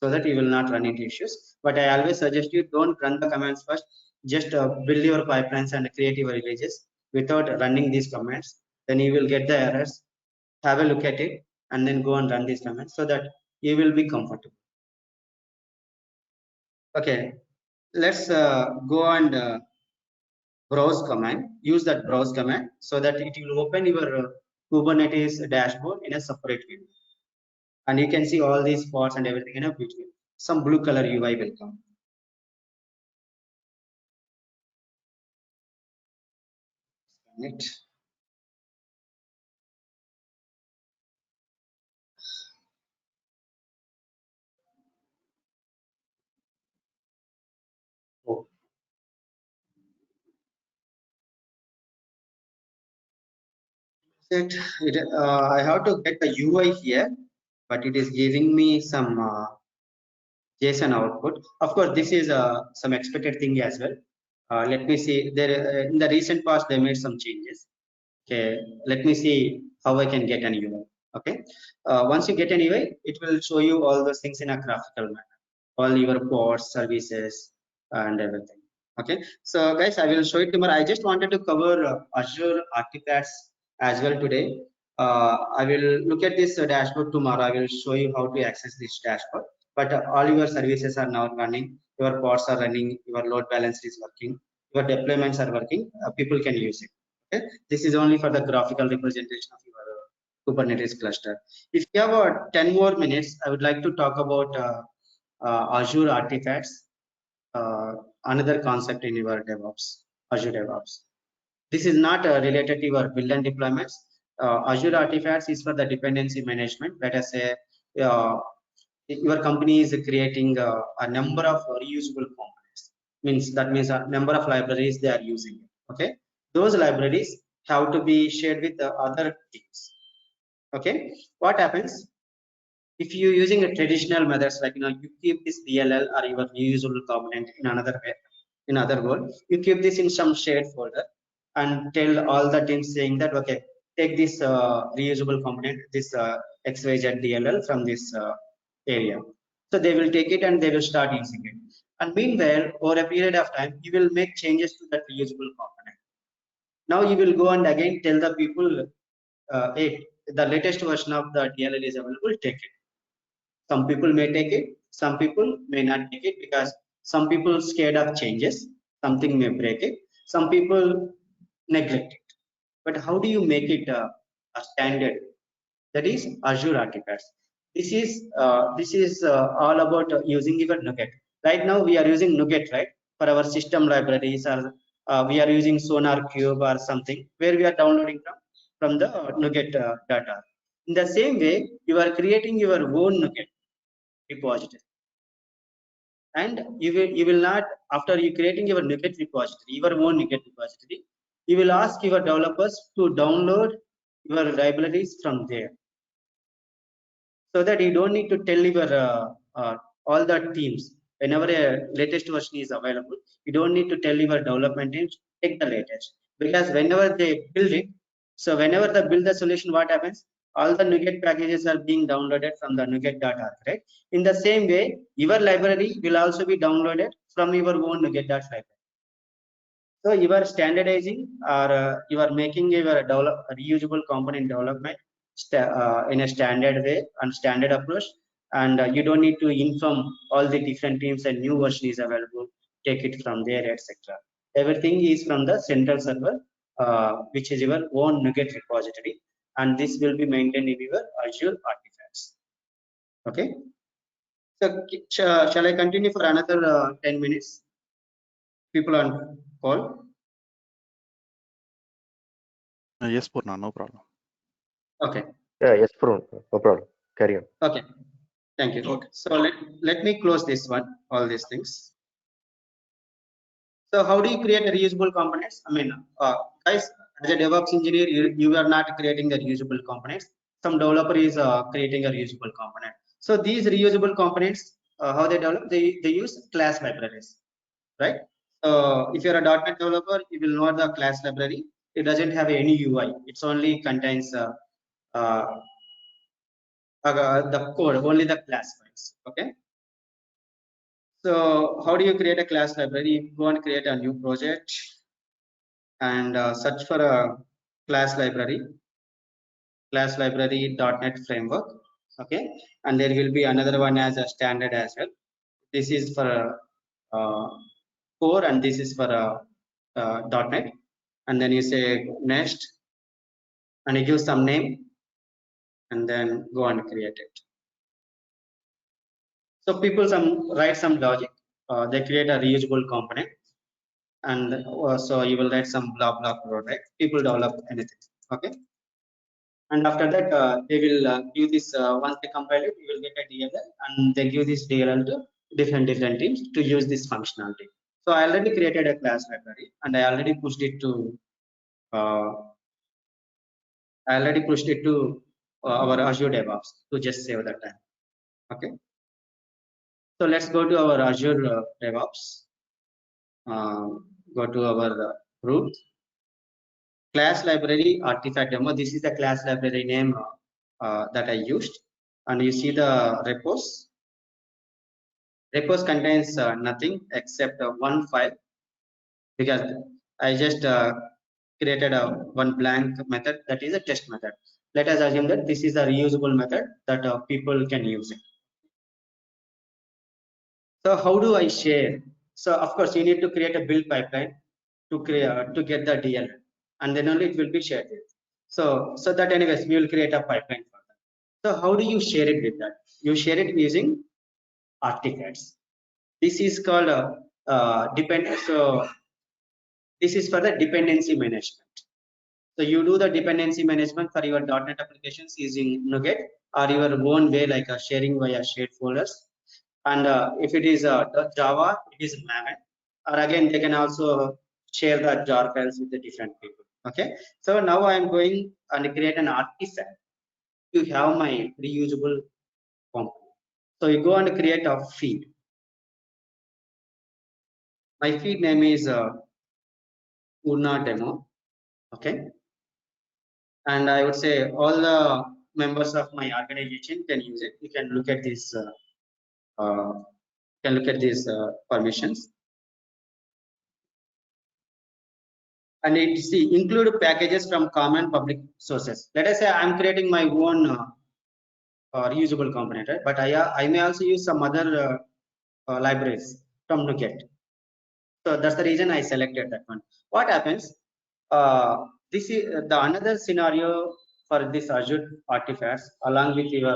so that you will not run into issues. But I always suggest you don't run the commands first. Just build your pipelines and create your images without running these commands. Then you will get the errors. Have a look at it and then go and run these commands so that you will be comfortable. Okay, let's go and browse command. Use that browse command so that it will open your Kubernetes dashboard in a separate view, and you can see all these pods and everything in a between. Some blue color UI will come. It. Oh. I have to get the UI here, but it is giving me some JSON output. Of course, this is some expected thing as well. Let me see. There in the recent past they made some changes. Okay, let me see how I can get an UI. Okay, once you get an UI, it will show you all those things in a graphical manner, all your pods, services, and everything. Okay, so guys, I will show it tomorrow. I just wanted to cover Azure artifacts as well today. I will look at this dashboard tomorrow. I will show you how to access this dashboard. But all your services are now running. Your pods are running. Your load balance is working. Your deployments are working. People can use it. Okay, this is only for the graphical representation of your Kubernetes cluster. If you have 10 more minutes, I would like to talk about Azure artifacts, another concept in your DevOps, Azure DevOps. This is not related to your build and deployments. Azure artifacts is for the dependency management. Let us say your company is creating a number of reusable components. Means a number of libraries they are using. Okay, those libraries have to be shared with the other teams. Okay, what happens if you're using a traditional methods, like you keep this DLL or your reusable component in another way, in other word, you keep this in some shared folder and tell all the teams saying that okay, take this reusable component, this XYZ DLL from this area. So they will take it and they will start using it. And meanwhile, over a period of time, you will make changes to that reusable component. Now you will go and again tell the people, hey, the latest version of the DLL is available, take it. Some people may take it, some people may not take it because some people scared of changes, something may break it, some people neglect it. But how do you make it a standard that is Azure artifacts. This is all about using your NuGet. Right now we are using NuGet, right, for our system libraries, or we are using Sonar Cube or something where we are downloading from the NuGet data. In the same way, you are creating your own NuGet repository, and you will not, after you creating your NuGet repository, your own NuGet repository, you will ask your developers to download your libraries from there, so that you don't need to tell your all the teams whenever a latest version is available. You don't need to tell your development teams take the latest, because whenever they build it, so whenever they build the solution, what happens, all the NuGet packages are being downloaded from the NuGet.org, right? In the same way, your library will also be downloaded from your own NuGet.library. So you are standardizing, or you are making your reusable component development in a standard way and standard approach, and you don't need to inform all the different teams and new version is available, take it from there, etc. Everything is from the central server, which is your own NuGet repository, and this will be maintained in your Azure artifacts. Okay. So shall I continue for another 10 minutes? People on call. Yes, Purna, no problem. Okay. Yeah, yes, no problem. Carry on. Okay. Thank you. Okay. So let me close this one, all these things. So how do you create a reusable components? I mean, guys, as a DevOps engineer, you are not creating the reusable components. Some developer is creating a reusable component. So these reusable components, how they develop, they use class libraries, right? So if you're a .NET developer, you will know the class library. It doesn't have any UI. It's only contains uh, the code, only the class files. Okay. So how do you create a class library? You go and create a new project and search for a class library .NET framework. Okay, and there will be another one as a standard as well. This is for core, and this is for .NET. And then you say next, and you give some name, and then go and create it. So people write some logic. They create a reusable component, and so you will write some blah blah code, right? People develop anything. Okay, and after that they will give this, once they compile it, you will get a DLL, and they give this DLL to different teams to use this functionality. So I already created a class library, and I already pushed it to our Azure DevOps to just save that time. Okay, so let's go to our Azure DevOps. Go to our root class library artifact demo. This is the class library name that I used, and you see the repos. Repos contains nothing except one file, because I just created one blank method, that is a test method. Let us assume that this is a reusable method that people can use it. So how do I share? So of course you need to create a build pipeline to get the DL, and then only it will be shared. So that anyways we will create a pipeline for that. So how do you share it with that? You share it using artifacts. This is called so this is for the dependency management. So you do the dependency management for your .NET applications using NuGet, or your own way, like sharing via shared folders. And if it is Java, it is Maven, or again they can also share the jar files with the different people. Okay, so now I am going and create an artifact to have my reusable component. So you go and create a feed. My feed name is Purna demo. Okay, and I would say all the members of my organization can use it. You can look at this. These permissions, and it include packages from common public sources. Let us say I'm creating my own reusable component, right? But I may also use some other libraries from NuGet. So that's the reason I selected that one. What happens? This is the another scenario for this Azure artifacts along with your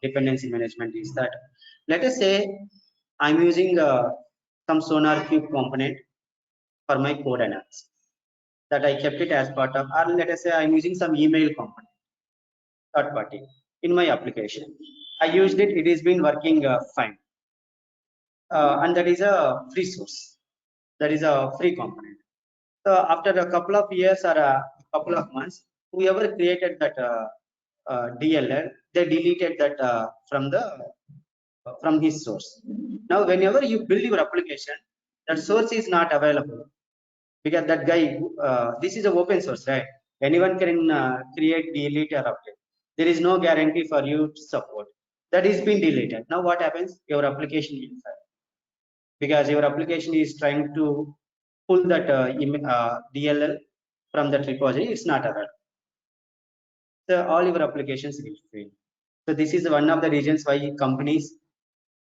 dependency management is that, let us say I'm using some Sonar Cube component for my code analysis that I kept it as part of, or let us say I'm using some email component, third party in my application. I used it, it has been working fine. And that is a free source. That is a free component. So after a couple of years or a couple of months, whoever created that DLL, they deleted that from his source. Now, whenever you build your application, that source is not available because that guy, this is an open source, right? Anyone can create, delete, or update. There is no guarantee for you to support. That is being deleted. Now, what happens? Your application will fail because your application is trying to pull that DLL from that repository. It's not available. So all your applications will fail. So this is one of the reasons why companies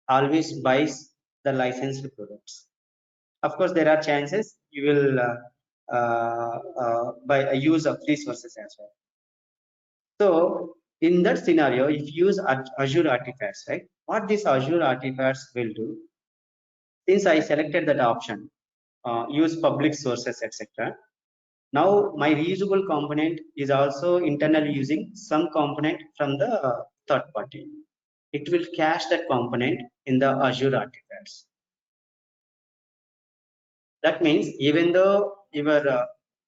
always buys the licensed products. Of course, there are chances you will by a use of free sources as well. So in that scenario, if you use Azure artifacts, right? What these Azure artifacts will do, since I selected that option, use public sources, etc. Now my reusable component is also internally using some component from the third party. It will cache that component in the Azure artifacts. That means even though your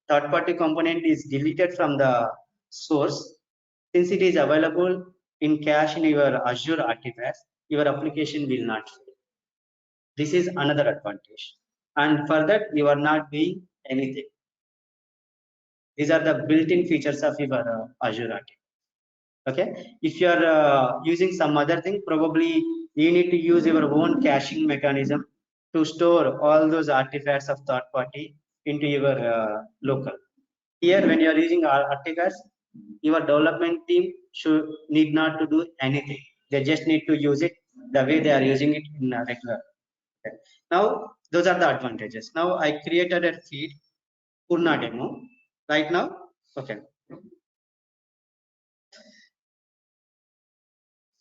third party component is deleted from the source, since it is available in cache in your Azure artifacts, your application will not fail. This is another advantage. And for that, you are not doing anything. These are the built-in features of your Azure artifact. Okay, if you are using some other thing, probably you need to use your own caching mechanism to store all those artifacts of third party into your local. Here, when you are using artifacts, your development team should need not to do anything. They just need to use it the way they are using it in regular. Okay. Now, those are the advantages. Now, I created a feed, Purna demo. Right now, okay.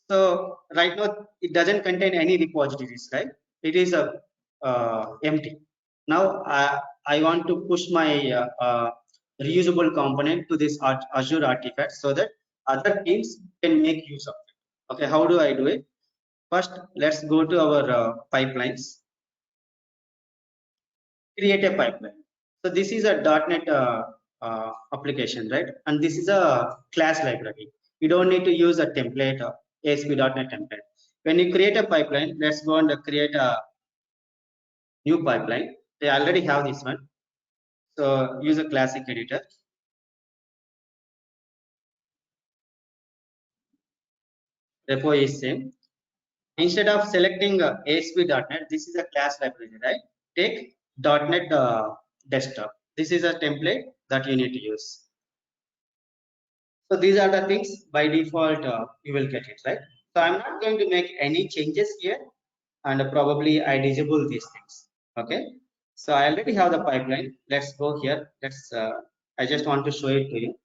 So right now it doesn't contain any repositories, right? It is a empty. Now I want to push my reusable component to this Azure artifact so that other teams can make use of it. Okay, how do I do it? First, let's go to our pipelines. Create a pipeline. So this is a .NET application, right? And this is a class library. You don't need to use a template or ASP.NET template. When you create a pipeline, let's go and create a new pipeline. They already have this one. So use a classic editor. Repo is same. Instead of selecting ASP.NET, this is a class library, right? Take .NET desktop. This is a template that you need to use. So these are the things by default you will get it, right? So I'm not going to make any changes here, and probably I disable these things. Okay. So I already have the pipeline. Let's go here. Let's. I just want to show it to you.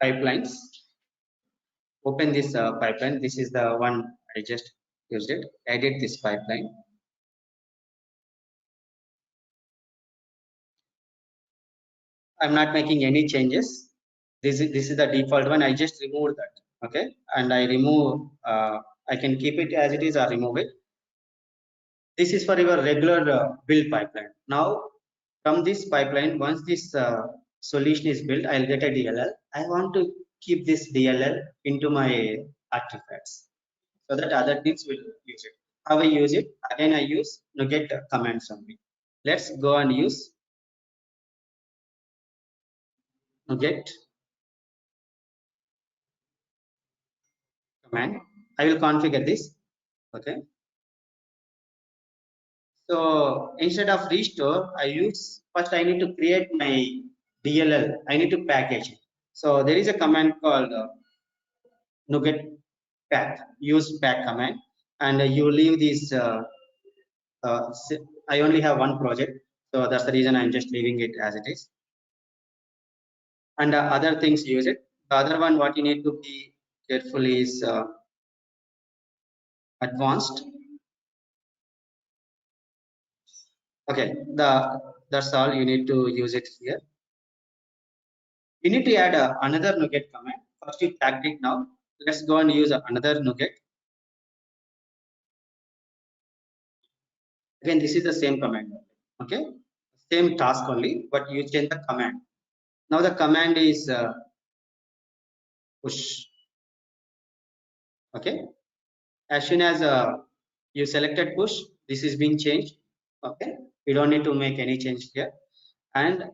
Pipelines. Open this pipeline. This is the one I just used it. Edit this pipeline. I'm not making any changes. This is the default one. I just removed that. Okay, and I remove. I can keep it as it is or remove it. This is for your regular build pipeline. Now, from this pipeline, once this solution is built, I'll get a DLL. I want to keep this DLL into my artifacts so that other teams will use it. How I use it? Again, I use NuGet commands only. Let's go and use NuGet command. I will configure this. Okay. So instead of restore, I use first I need to create my DLL. I need to package it. So there is a command called NuGet pack. Use pack command, and you leave this. I only have one project, so that's the reason I'm just leaving it as it is. and other things use it. The other one what you need to be careful is advanced. Okay, that's all you need to use it here. You need to add another NuGet command. First you tagged it now. Let's go and use another NuGet. Again, this is the same command. Okay, same task only, but you change the command. Now the command is push. Okay, as soon as you selected push, this is being changed. Okay, you don't need to make any change here. And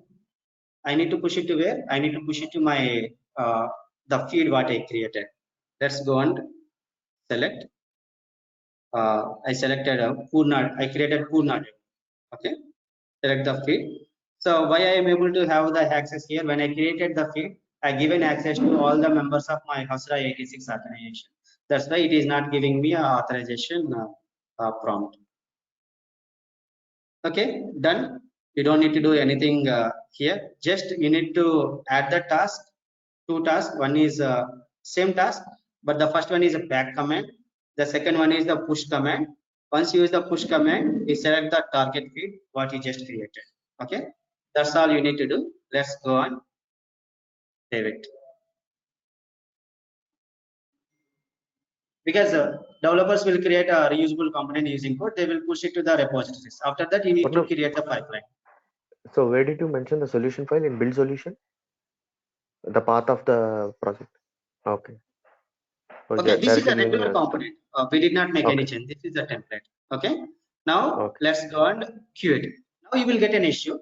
I need to push it to where? I need to push it to my the feed what I created. Let's go and select. I selected Purna. I created Purna. Okay, select the feed. So why I am able to have the access here? When I created the feed, I given access to all the members of my Hasra 86 organization. That's why it is not giving me a authorization prompt. Okay, done. You don't need to do anything here. Just you need to add the task. Two tasks. One is same task, but the first one is a back command. The second one is the push command. Once you use the push command, you select the target feed what you just created. Okay, that's all you need to do. Let's go on save it. Because developers will create a reusable component using code, they will push it to the repositories. After that, you need to create the pipeline. So where did you mention the solution file in build solution? The path of the project. Okay. So Okay, this is a giving regular component. We did not make any change. This is a template. Okay. Now let's go and queue it. Now you will get an issue.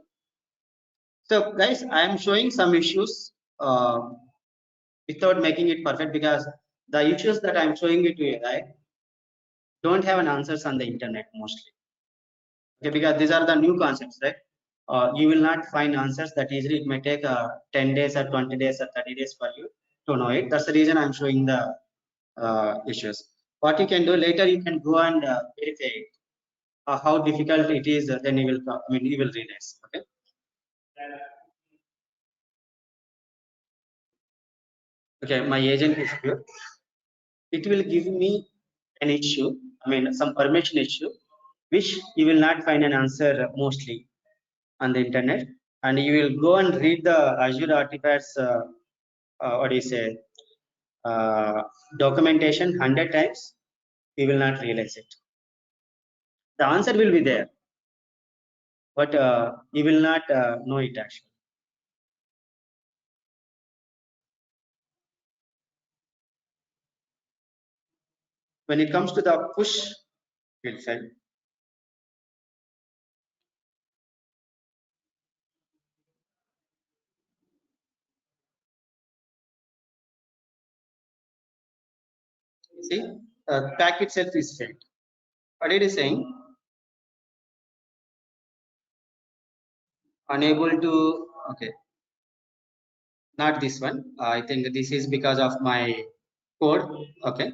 So guys, I am showing some issues without making it perfect because the issues that I am showing it to you, right, don't have an answers on the internet mostly. Okay, because these are the new concepts, right? You will not find answers that easily. It may take 10 days or 20 days or 30 days for you to know it. That's the reason I'm showing the issues. What you can do later, you can go and verify how difficult it is. Then you will, you will realize. Okay. Okay, my agent is here. It will give me an issue. Some permission issue, which you will not find an answer mostly on the internet, and you will go and read the Azure artifacts. What do you say? Documentation 100 times, you will not realize it. The answer will be there, but you will not know it actually. When it comes to the push field file, see, pack itself is failed. What it is saying? Unable to. Okay, not this one. I think this is because of my code. Okay,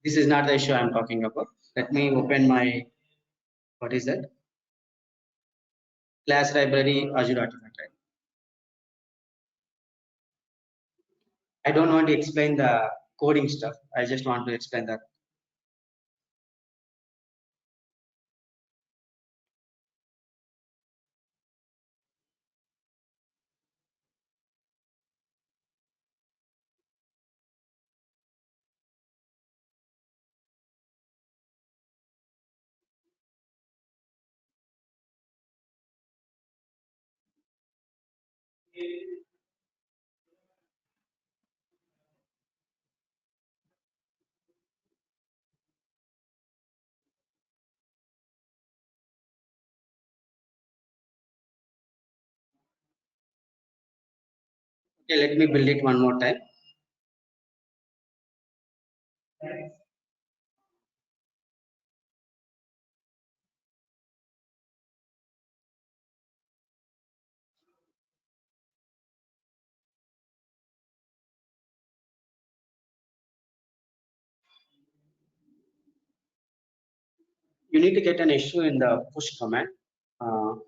this is not the issue I'm talking about. Let me open my, what is that? Class library Azure artifact. Right? I don't want to explain the coding stuff. I just want to explain that. Okay, let me build it one more time. You need to get an issue in the push command.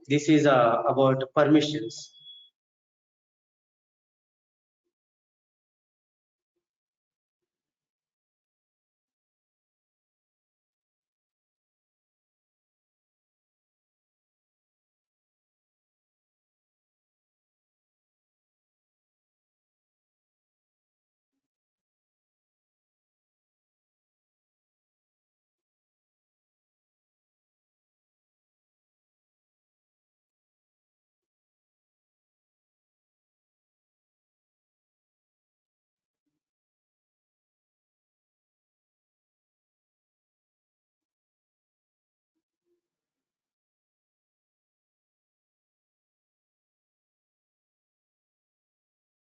this is about permissions.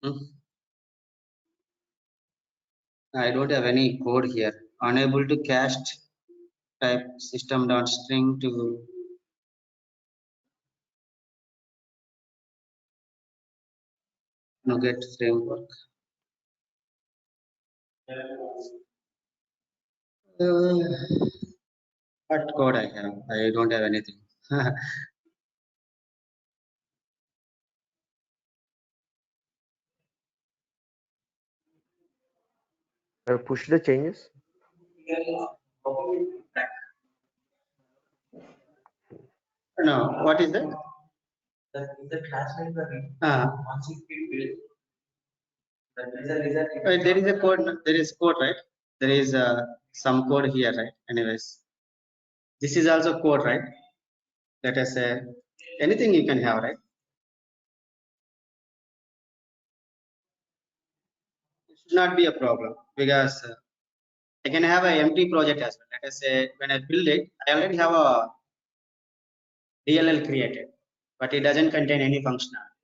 Hmm. I don't have any code here. Unable to cast type system dot string to NuGet framework. What code I have? I don't have anything. Push the changes. No, what is that? The class library, Uh, once it be built, there is a code. There is code, right? There is some code here, right? Anyways, this is also code, right? Let us say anything you can have, right? It should not be a problem because I can have an empty project as well. Let us say when I build it, I already have a DLL created, but it doesn't contain any functionality.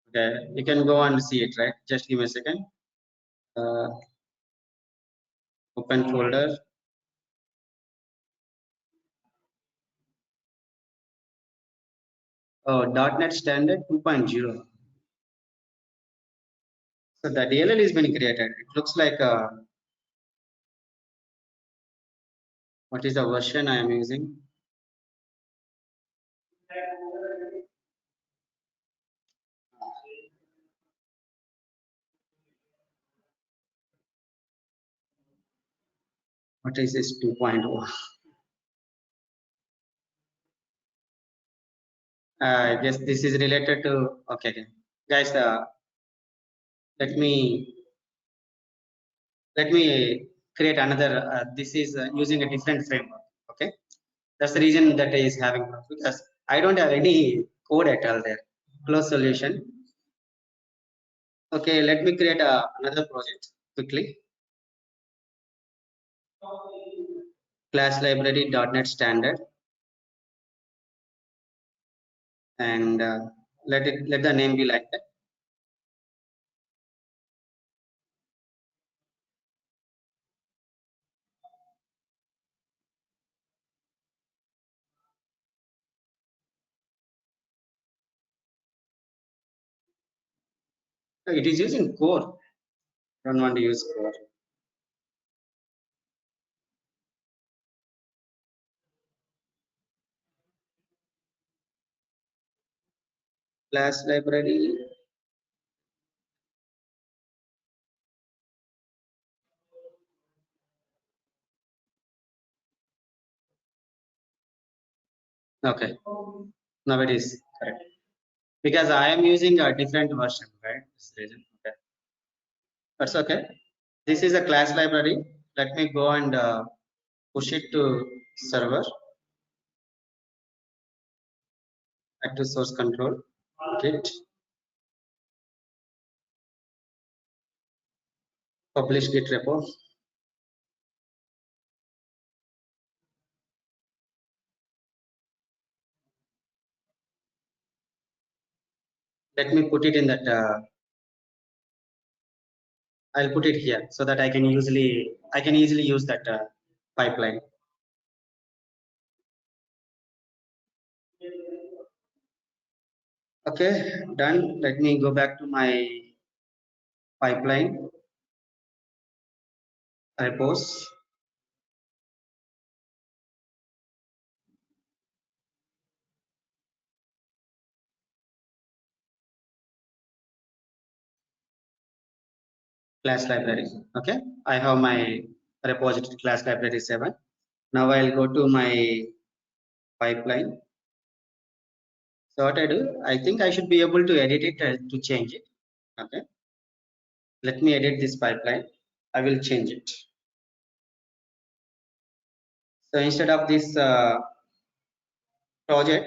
Okay, you can go and see it, right? Just give me a second. Uh, Open folder. Oh, .NET Standard 2.0. So the DLL is been created. It looks like what is the version I am using? What is this 2.0? I guess this is related to, okay. Guys, let me create another. This is using a different framework. Okay, that's the reason that is having because I don't have any code at all there. Close solution. Okay, let me create another project quickly. Class library .NET Standard, and let the name be like that. It is using core. Don't want to use core. Class library. Okay, now it is correct because I am using a different version, right? This reason. Okay, that's okay. This is a class library. Let me go and push it to server. Active source control. Git. Publish Git repo. Let me put it in that. I'll put it here so that I can easily use that pipeline. Okay, done. Let me go back to my pipeline repos. class library. Okay, I have my repository class library 7. Now I'll go to my pipeline. So what I do, I think I should be able to edit it to change it. Okay, let me edit this pipeline. I will change it. So instead of this project,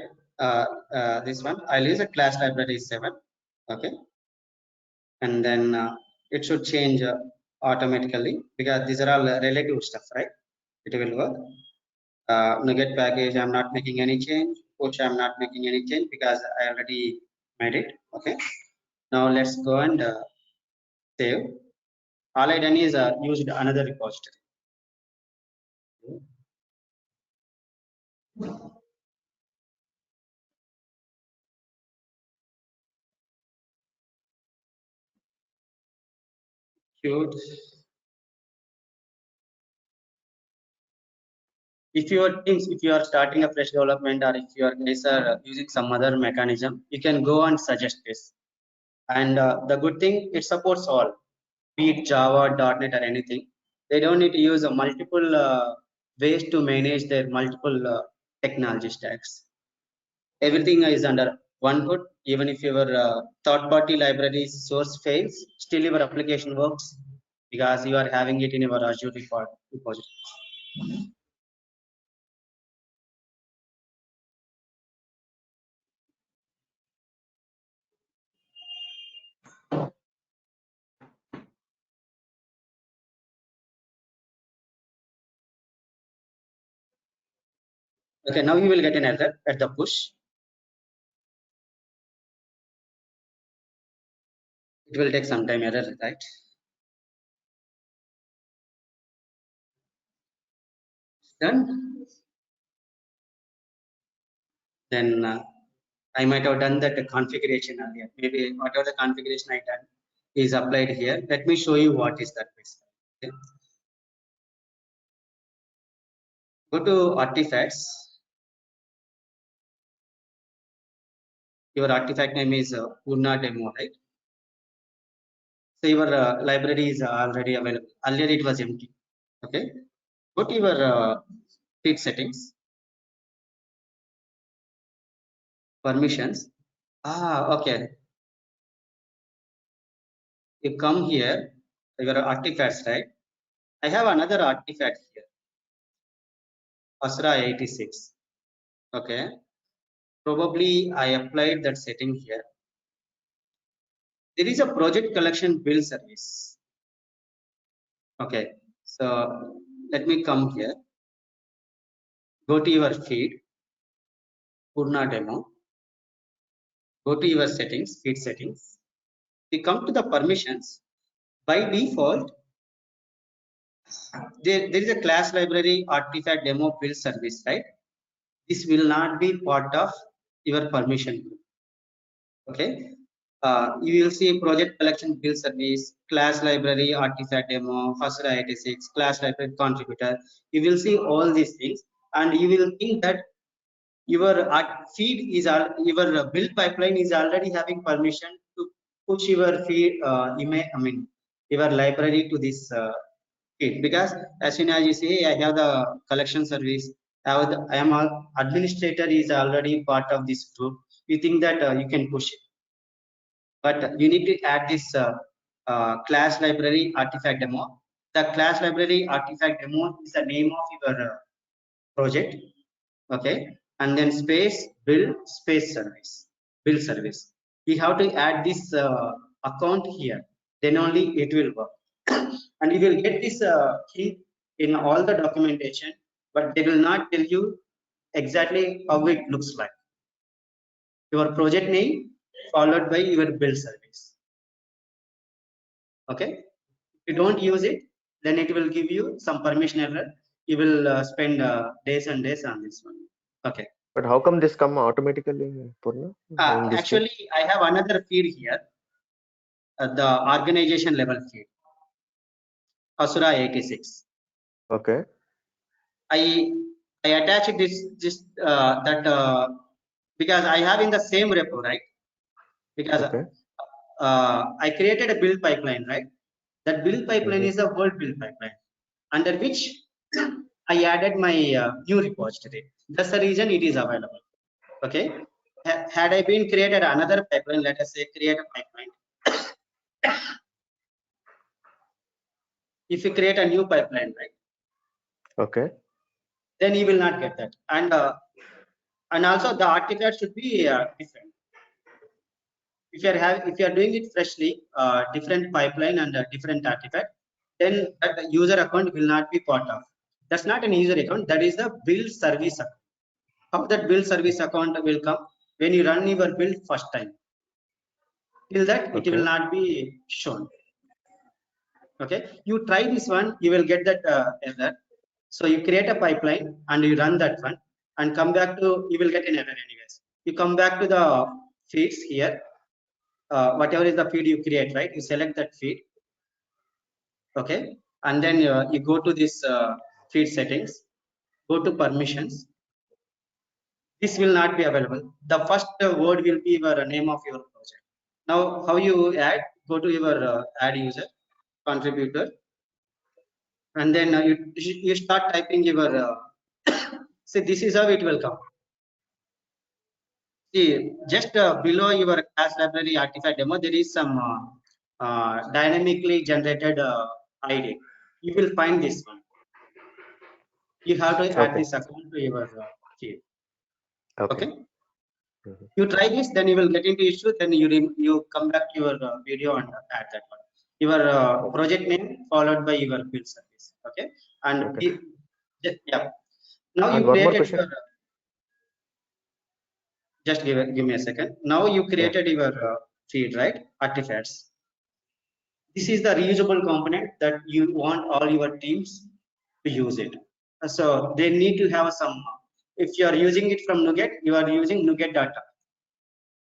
this one, I'll use a class library 7. Okay, and then it should change automatically, because these are all relative stuff, right? It will work. Nugget package, I'm not making any change. Push, I'm not making any change because I already made it. Okay, now let's go and save. All I done is used another repository. Cute. If your teams, if you are starting a fresh development, or if your guys are using some other mechanism, you can go and suggest this. And the good thing, it supports all, be it Java, .NET, or anything. They don't need to use a multiple ways to manage their multiple technology stacks. Everything is under one hood. Even if your third-party library source fails, still your application works because you are having it in your Azure repository. Okay, now you will get an error at the push. It will take some time, error, right? Done. Then I might have done that configuration earlier. Maybe whatever the configuration I done is applied here. Let me show you what is that. Okay. Go to artifacts. Your artifact name is Purna demo, right? So your library is already available. Earlier it was empty. Okay. Go to your feed settings, permissions. Okay. You come here, your artifacts, right? I have another artifact here, Asra 86. Okay. Probably I applied that setting here. There is a project collection build service. Okay. So let me come here. Go to your feed, Purna demo. Go to your settings, feed settings. We come to the permissions. By default, there is a class library artifact demo build service, right? This will not be part of your permission group. Okay. You will see project collection build service, class library artifact demo, Hasra 86, class library contributor. You will see all these things, and you will think that your feed is your build pipeline is already having permission to push your feed your library to this feed, because as soon as you say I have the collection service, I am administrator is already part of this group, you think that you can push it, but you need to add this class library artifact demo. The class library artifact demo is the name of your project. Okay, and then space build space service, build service. We have to add this account here, then only it will work. And you will get this key in all the documentation, but they will not tell you exactly how it looks like. Your project name followed by your build service. Okay, if you don't use it, then it will give you some permission error. You will spend days and days on this one. Okay. But how come this come automatically, Purna? in this Actually, I have another feed here, the organization level feed, Asura 86. Okay. I attached this that because I have in the same repo, right? Because Okay. I created a build pipeline, right? That build pipeline is a whole build pipeline under which I added my new repository. That's the reason it is available. Okay. Had I been created another pipeline, let us say create a pipeline. If you create a new pipeline, right, Okay. then you will not get that. And also the artifact should be different. If you are doing it freshly, different pipeline and different artifact, then that user account will not be part of. That's not an user account. That is the build service account. How that build service account will come when you run your build first time. Till that it will not be shown. Okay, you try this one, you will get that error. So you create a pipeline and you run that one and come back to, you will get an error anyways. You come back to the feeds here, whatever is the feed you create, right, you select that feed. Okay, and then you go to this feed settings, go to permissions. This will not be available. The first word will be your name of your project. Now how you add, go to your add user contributor, and then you start typing your see, this is how it will come. See, just below your class library artifact demo, there is some dynamically generated id. You will find this one. You have to add this account to your field. Okay. You try this, then you will get into issue, then you come back to your video and add that one. Your project name followed by your build service. Okay, and yeah. Now you created your, just give me a second. Now you created your feed, right, artifacts. This is the reusable component that you want all your teams to use it. So they need to have some, if you are using it from NuGet, you are using NuGet data,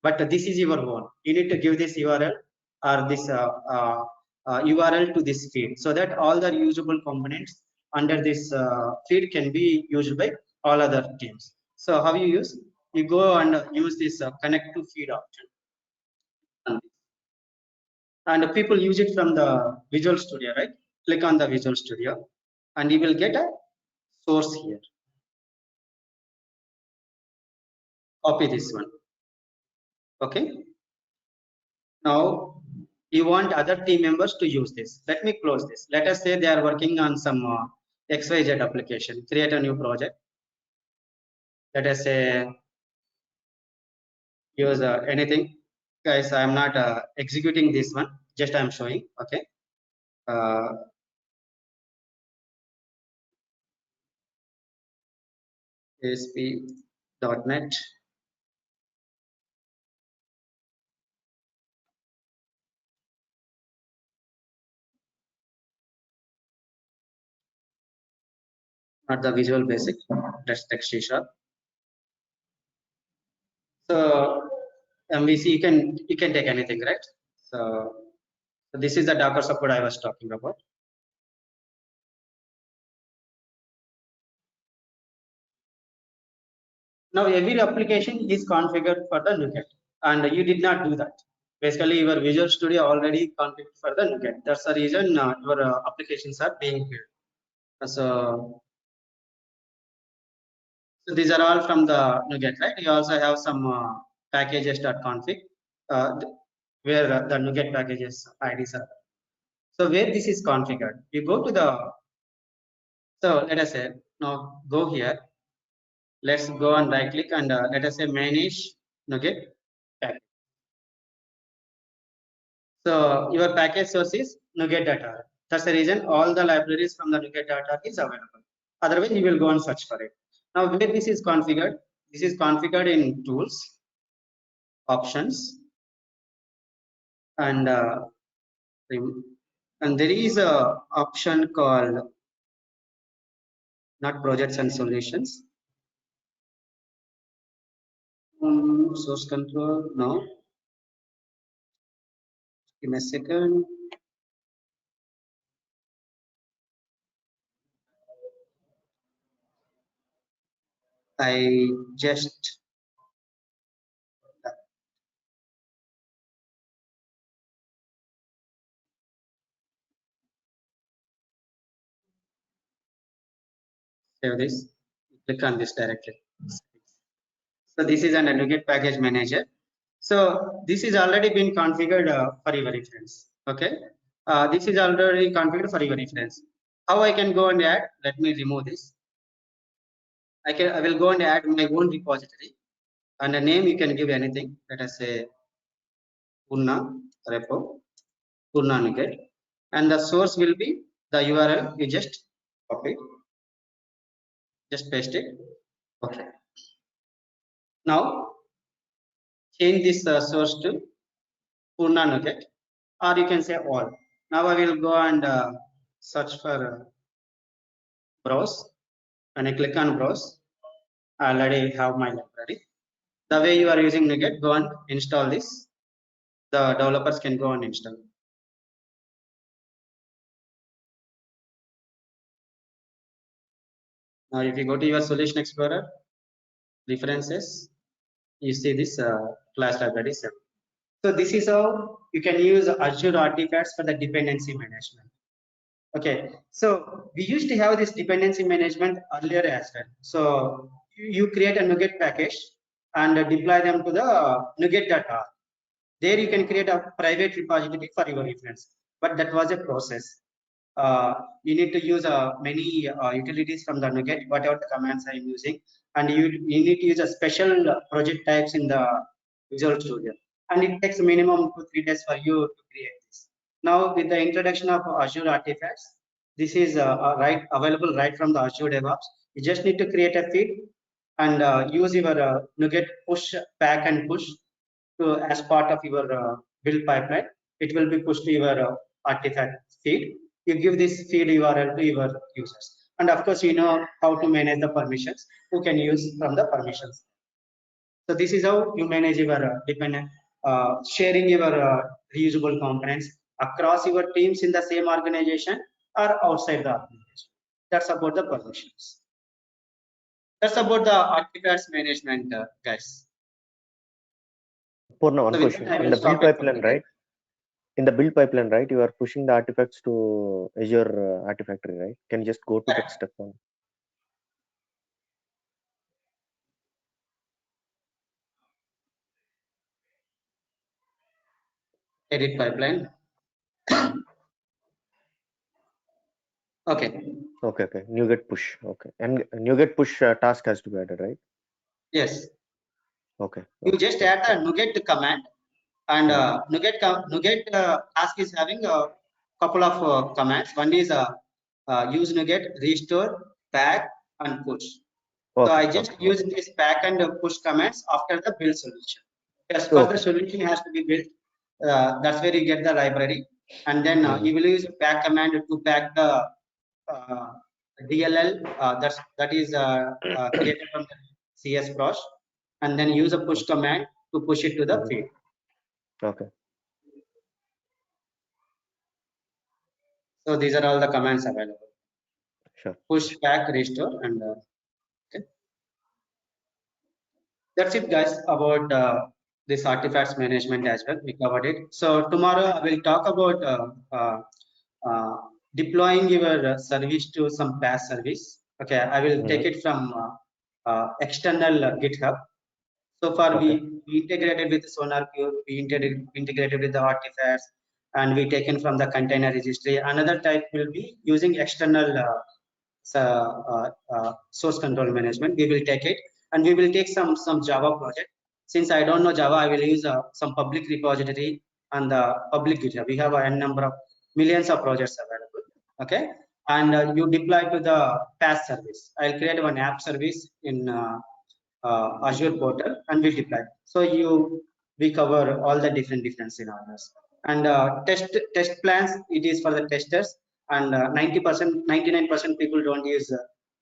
but this is your own. You need to give this URL or this URL to this feed, so that all the usable components under this feed can be used by all other teams. So how you use, you go and use this connect to feed option, and people use it from the Visual Studio, right? Click on the Visual Studio and you will get a source here. Copy this one. Okay, now you want other team members to use this. Let me close this. Let us say they are working on some XYZ application. Create a new project. Let us say use anything. Guys, I am not executing this one, just I am showing. Okay, ASP.NET not the Visual Basic, that's text C#. So MVC, you can take anything, right? So this is the Docker support I was talking about. Now every application is configured for the NuGet, and you did not do that. Basically, your Visual Studio already configured for the NuGet. That's the reason your applications are being built. So these are all from the NuGet, right? You also have some packages.config where the NuGet packages IDs are. So where this is configured, you go to the, so let us say now go here. Let's go and right click and let us say manage NuGet package. So your package source is NuGet data. That's the reason all the libraries from the NuGet data is available. Otherwise, you will go and search for it. Now, where this is configured in tools, options, and there is a option called not projects and solutions. Source control. No. Give me a second. I just Save this. Click on this directly. So this is an NuGet package manager. So this is already been configured for your reference. Okay. This is already configured for your reference. How I can go and add? Let me remove this. I will go and add my own repository, and a name you can give anything. Let us say Purna repo, Purna NuGet, and the source will be the URL. You just copy, just paste it. Okay. Now change this source to Purna NuGet, or you can say all. Now I will go and search for browse. When I click on browse, I already have my library. The way you are using NuGet, go and install this. The developers can go and install. Now if you go to your solution explorer, references, you see this class library 7. So this is how you can use Azure artifacts for the dependency management. Okay, so we used to have this dependency management earlier as well. So you create a NuGet package and deploy them to the NuGet.org. There you can create a private repository for your reference, but that was a process. You need to use many utilities from the NuGet, whatever the commands I'm using, and you need to use a special project types in the Visual Studio, and it takes minimum 2-3 days for you to create this. Now with the introduction of Azure artifacts, this is available right from the Azure DevOps. You just need to create a feed and use your NuGet push, pack and push to as part of your build pipeline. It will be pushed to your artifact feed. You give this feed URL to your users, and of course you know how to manage the permissions, who can use from the permissions. So this is how you manage your dependent sharing your reusable components across your teams in the same organization or outside the organization. That's about the permissions. That's about the artifacts management, guys. Purna, one So with question. that, I In will the build stop it. pipeline, right? In the build pipeline, right? You are pushing the artifacts to Azure Artifactory, right? Can you just go to that step one? Edit pipeline. Okay. Okay, okay. NuGet push. Okay, and NuGet push task has to be added, right? Yes. Okay. You Okay. just add the NuGet command, and NuGet task is having a couple of commands. One is use NuGet, restore, pack, and push. So Okay. I just Okay. use this pack and push commands after the build solution. Yes, first the Okay. solution has to be built. That's where you get the library, and then you will use pack command to pack the uh, DLL. That is created from the CS prosh, and then use a push command to push it to the feed. Okay. So these are all the commands available. Sure. Push, pack, restore, and okay. That's it, guys, about this artifacts management as well. We covered it. So tomorrow I will talk about uh, deploying your service to some PaaS service. Okay, I will take it from external GitHub. So far, Okay. we integrated with SonarQube, we integrated with the artifacts, and we taken from the container registry. Another type will be using external source control management. We will take it, and we will take some Java project. Since I don't know Java, I will use some public repository and the public GitHub. We have a n number of millions of projects available. Okay, and you deploy to the PaaS service. I'll create one app service in Azure portal and we deploy. So we cover all the different scenarios. And test plans, it is for the testers, and 90%, 99% people don't use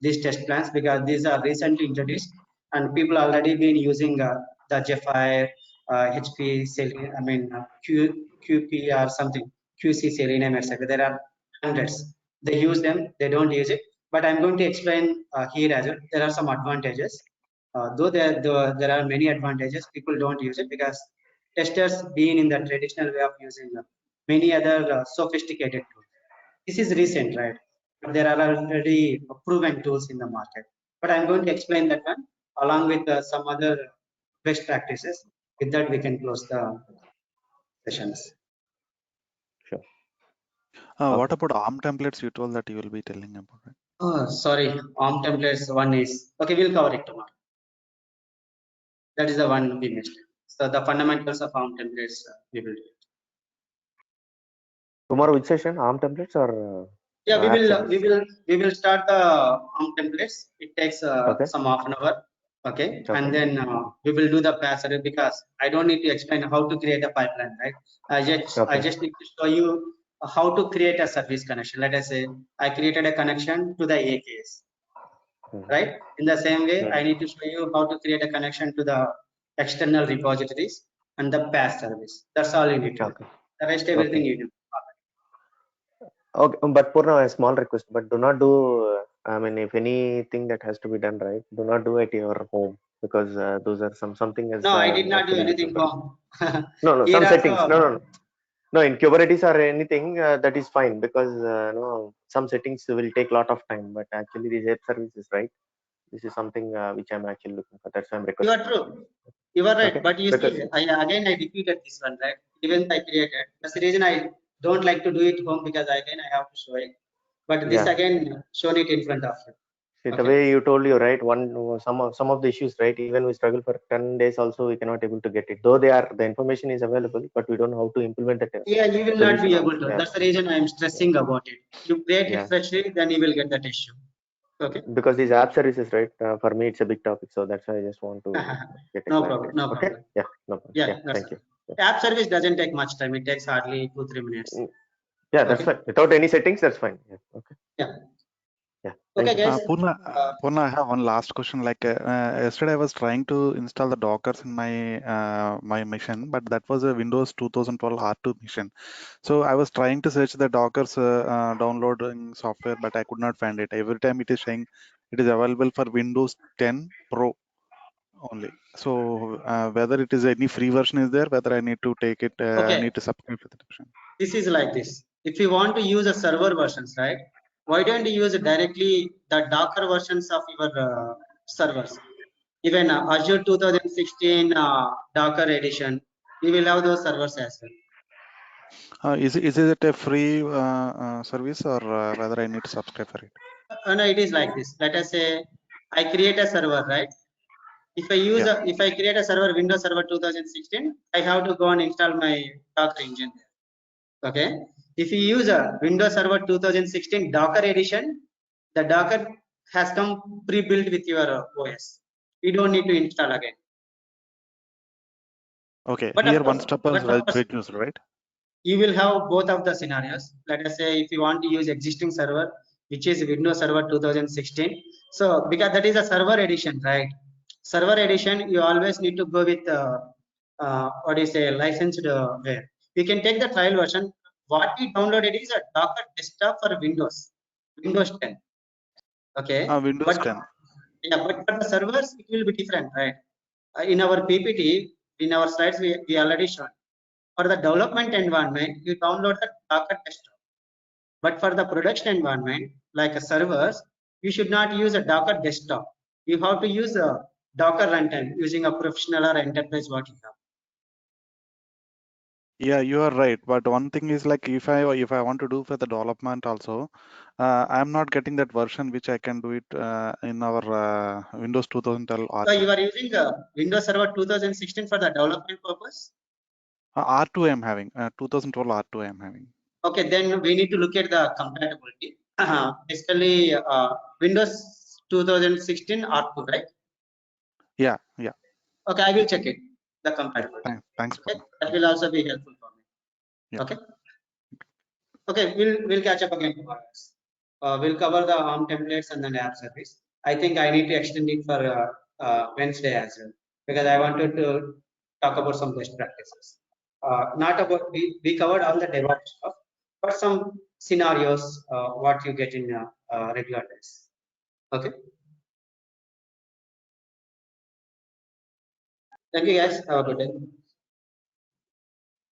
these test plans because these are recently introduced and people already been using the Zephyr, HP, Selenium, I mean QP or something, QC, Selenium, etc. There are hundreds. They use them, they don't use it. But I'm going to explain here as well. There are some advantages. Though there are many advantages, people don't use it because testers being in the traditional way of using many other sophisticated tools. This is recent, right? but there are already proven tools in the market. But I'm going to explain that one along with some other best practices. With that, we can close the sessions. Sure. What Okay. about ARM templates? You told that you will be telling about it. Oh, sorry, ARM templates one is okay. We'll cover it tomorrow. That is the one we missed. So the fundamentals of ARM templates we will do it. Tomorrow, which session? ARM templates or Yeah, app service? we will start the ARM templates. It takes Okay. some half an hour. Okay, Okay. and then we will do the pass because I don't need to explain how to create a pipeline, right? I Okay. just need to show you how to create a service connection. Let us say I created a connection to the AKS, right? In the same way, I need to show you how to create a connection to the external repositories and the pass service. That's all you need to do. Okay. The rest everything Okay. you do. Okay, but Purna, a small request, but do not do, I mean, if anything that has to be done, right, do not do at your home because those are something as No, I did not do actually useful anything for you. wrong. No, Here some settings. also, No, in Kubernetes or anything, that is fine because no, some settings will take a lot of time, but actually these app services, right? This is something which I'm actually looking for. That's why I'm you requesting. are true. You are right. Okay, But you because see, I repeated this one, right? Even I created. That's the reason I don't like to do it home because again I have to show it. But this yeah, again shown it in front of you. see, the Okay. way you told you, right? Some of the issues, right? Even we struggle for 10 days, also we cannot able to get it. Though the information is available, but we don't know how to implement the Yeah, you will not be solution able also. to. Yeah, That's the reason I am stressing about it. You create it yeah. freshly, then you will get that issue. Okay. Because these app services, right? For me, it's a big topic, so that's why I just want to get a No clarity. problem. No Okay. problem. Yeah. No problem. Yeah, Yeah. that's Thank all. you. Yeah. App service doesn't take much time. It takes hardly 2-3 minutes. Yeah, that's Okay. fine. Without any settings, that's fine. Yeah. Okay. Yeah. Yeah. Thank Okay, you. guys. Purna, I have one last question. Like yesterday, I was trying to install the Dockers in my my machine, but that was a Windows 2012 R2 machine. So I was trying to search the Dockers downloading software, but I could not find it. Every time it is saying it is available for Windows 10 Pro only. So whether it is any free version is there, whether I need to take it, I Okay. need to subscribe to the option. This is like this. If you want to use a server versions, right? Why don't you use directly the Docker versions of your servers? Even Azure 2016 Docker edition, you will have those servers as well. Is it a free service or whether I need to subscribe for it? No, it is like this. Let us say I create a server, right? If I use Yeah. if I create a server, Windows Server 2016, I have to go and install my Docker engine there. Okay. If you use a Windows Server 2016 Docker edition, the Docker has come pre-built with your OS. You don't need to install again. Okay. But Here of one course, step is reduced, right? you will have both of the scenarios. Let us say if you want to use existing server, which is Windows Server 2016. So because that is a server edition, right? Server edition, you always need to go with what is a licensed way. You can take the trial version. What we downloaded is a Docker desktop for Windows 10. Okay, Windows but 10. yeah, but for the servers, it will be different, right? In our PPT, in our slides, we already shown. For the development environment, you download the Docker desktop. But for the production environment, like a servers, you should not use a Docker desktop. You have to use a Docker runtime using a professional or enterprise what you have. Yeah, you are right. But one thing is like if I want to do for the development also, I'm not getting that version which I can do it in our Windows 2012 So R2. you are using Windows Server 2016 for the development purpose. R2 I'm having 2012 R2 I'm having. Okay, then we need to look at the compatibility. Basically, Windows 2016 R2, right? Yeah. Okay, I will check it. The Yeah. compatibility. Thanks, Okay, Purna. that will also be helpful for me. Yeah. Okay. Okay, we'll catch up again tomorrow. We'll cover the ARM templates and then app service. I think I need to extend it for Wednesday as well because I wanted to talk about some best practices. Not about we covered all the DevOps stuff, but some scenarios what you get in regular days. Okay. Thank you guys. Have a good day.